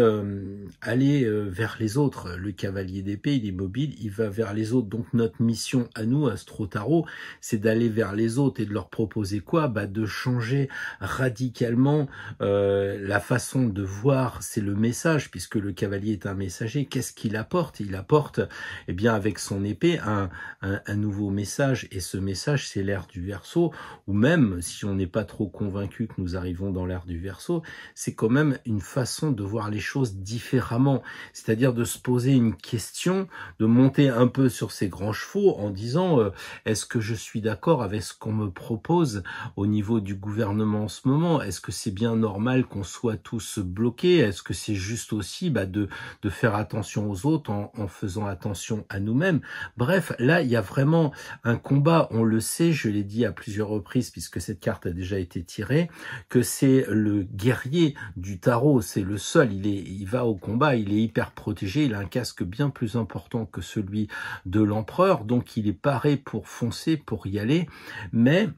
allez vers les autres. Le cavalier d'épée, il est mobile, il va vers les autres. Donc notre mission à nous, Astro Tarot, c'est d'aller vers les autres et de leur proposer quoi? De changer radicalement la façon de voir. C'est le message, puisque le cavalier est un messager. Qu'est-ce qu'il apporte? Il apporte, eh bien, avec son épée, un nouveau message. Et ce message, c'est l'ère du Verseau. Verseau, ou même si on n'est pas trop convaincu que nous arrivons dans l'ère du Verseau, c'est quand même une façon de voir les choses différemment, c'est-à-dire de se poser une question, de monter un peu sur ses grands chevaux en disant est-ce que je suis d'accord avec ce qu'on me propose au niveau du gouvernement en ce moment? Est-ce que c'est bien normal qu'on soit tous bloqués? Est-ce que c'est juste aussi de faire attention aux autres en faisant attention à nous-mêmes? Bref, là, il y a vraiment un combat, on le sait, je l'ai dit à plusieurs reprises, puisque cette carte a déjà été tirée, que c'est le guerrier du tarot, c'est le seul, il va au combat, il est hyper protégé, il a un casque bien plus important que celui de l'empereur, donc il est paré pour foncer, pour y aller, mais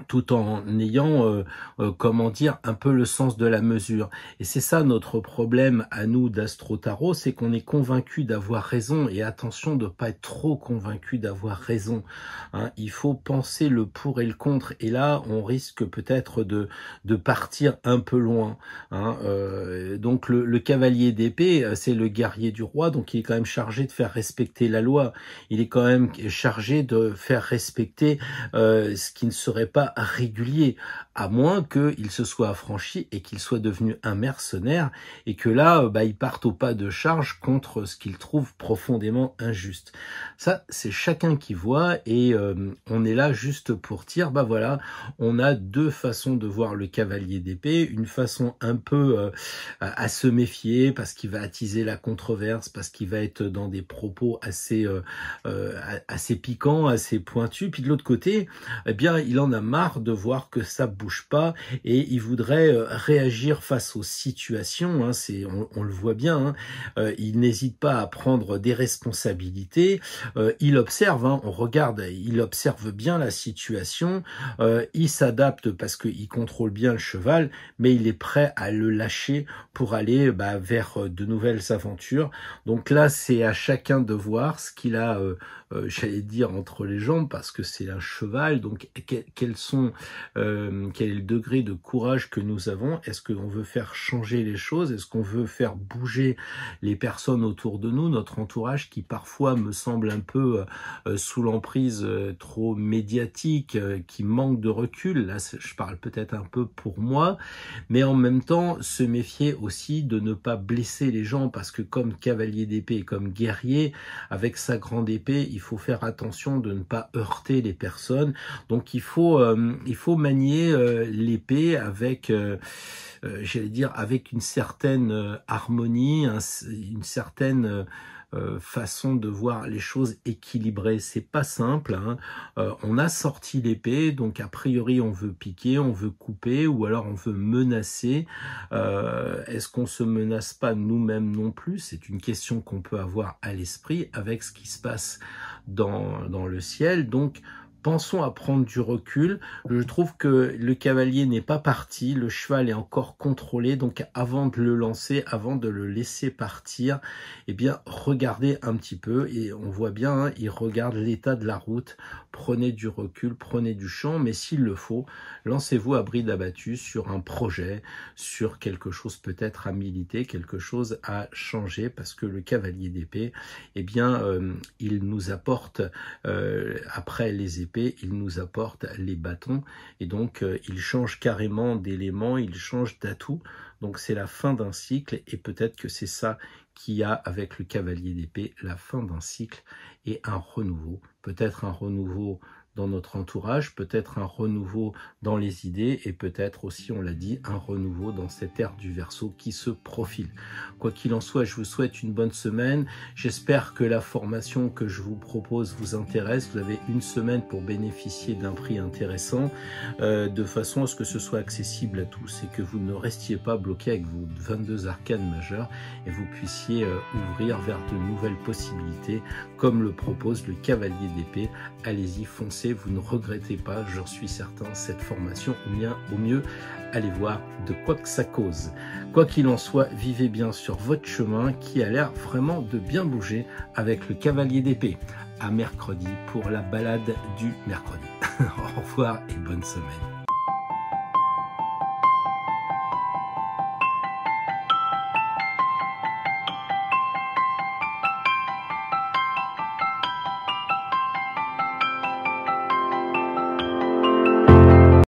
tout en ayant, comment dire, un peu le sens de la mesure. Et c'est ça notre problème à nous d'Astro Tarot, c'est qu'on est convaincu d'avoir raison, et attention de ne pas être trop convaincu d'avoir raison. Hein. Il faut penser le pour et le contre, et là on risque peut-être de partir un peu loin. Hein. Donc le cavalier d'épée, c'est le guerrier du roi, donc il est quand même chargé de faire respecter la loi. Il est quand même chargé de faire respecter ce qui ne serait pas régulier, à moins qu'il se soit affranchi et qu'il soit devenu un mercenaire et que là, il parte au pas de charge contre ce qu'il trouve profondément injuste. Ça, c'est chacun qui voit, et on est là juste pour dire, voilà, on a deux façons de voir le cavalier d'épée, une façon un peu à se méfier parce qu'il va attiser la controverse, parce qu'il va être dans des propos assez piquants, assez pointus, puis de l'autre côté, eh bien, il en a marre de voir que ça bouge pas et il voudrait réagir face aux situations. Hein, on le voit bien. Hein, il n'hésite pas à prendre des responsabilités. Il observe. Hein, on regarde. Il observe bien la situation. Il s'adapte parce qu'il contrôle bien le cheval, mais il est prêt à le lâcher pour aller vers de nouvelles aventures. Donc là, c'est à chacun de voir ce qu'il a, j'allais dire, entre les jambes, parce que c'est un cheval. Donc quel est le degré de courage que nous avons? Est-ce qu'on veut faire changer les choses? Est-ce qu'on veut faire bouger les personnes autour de nous, notre entourage qui parfois me semble un peu sous l'emprise trop médiatique, qui manque de recul? Là, je parle peut-être un peu pour moi, mais en même temps se méfier aussi de ne pas blesser les gens, parce que comme cavalier d'épée, comme guerrier, avec sa grande épée, il faut faire attention de ne pas heurter les personnes. Donc il faut manier l'épée avec, j'allais dire, avec une certaine harmonie, une certaine façon de voir les choses équilibrées. C'est pas simple. Hein. On a sorti l'épée, donc a priori on veut piquer, on veut couper, ou alors on veut menacer. Est-ce qu'on se menace pas nous-mêmes non plus? C'est une question qu'on peut avoir à l'esprit avec ce qui se passe dans le ciel. Donc pensons à prendre du recul. Je trouve que le cavalier n'est pas parti, le cheval est encore contrôlé, donc avant de le lancer, avant de le laisser partir, eh bien regardez un petit peu, et on voit bien, hein, il regarde l'état de la route, prenez du recul, prenez du champ, mais s'il le faut, lancez-vous à bride abattue sur un projet, sur quelque chose peut-être à militer, quelque chose à changer, parce que le cavalier d'épée, eh bien il nous apporte, après les épées, il nous apporte les bâtons, et donc il change carrément d'éléments, il change d'atout. Donc c'est la fin d'un cycle, et peut-être que c'est ça qu'il y a avec le cavalier d'épée, la fin d'un cycle et un renouveau. Peut-être un renouveau dans notre entourage, peut-être un renouveau dans les idées, et peut-être aussi, on l'a dit, un renouveau dans cette ère du Verseau qui se profile. Quoi qu'il en soit, je vous souhaite une bonne semaine. J'espère que la formation que je vous propose vous intéresse. Vous avez une semaine pour bénéficier d'un prix intéressant, de façon à ce que ce soit accessible à tous et que vous ne restiez pas bloqué avec vos 22 arcanes majeures, et vous puissiez ouvrir vers de nouvelles possibilités, comme le propose le cavalier d'épée. Allez-y, foncez. Vous ne regrettez pas, j'en suis certain, cette formation, ou bien au mieux, allez voir de quoi que ça cause. Quoi qu'il en soit, vivez bien sur votre chemin qui a l'air vraiment de bien bouger avec le cavalier d'épée. À mercredi pour la balade du mercredi. Au revoir et bonne semaine.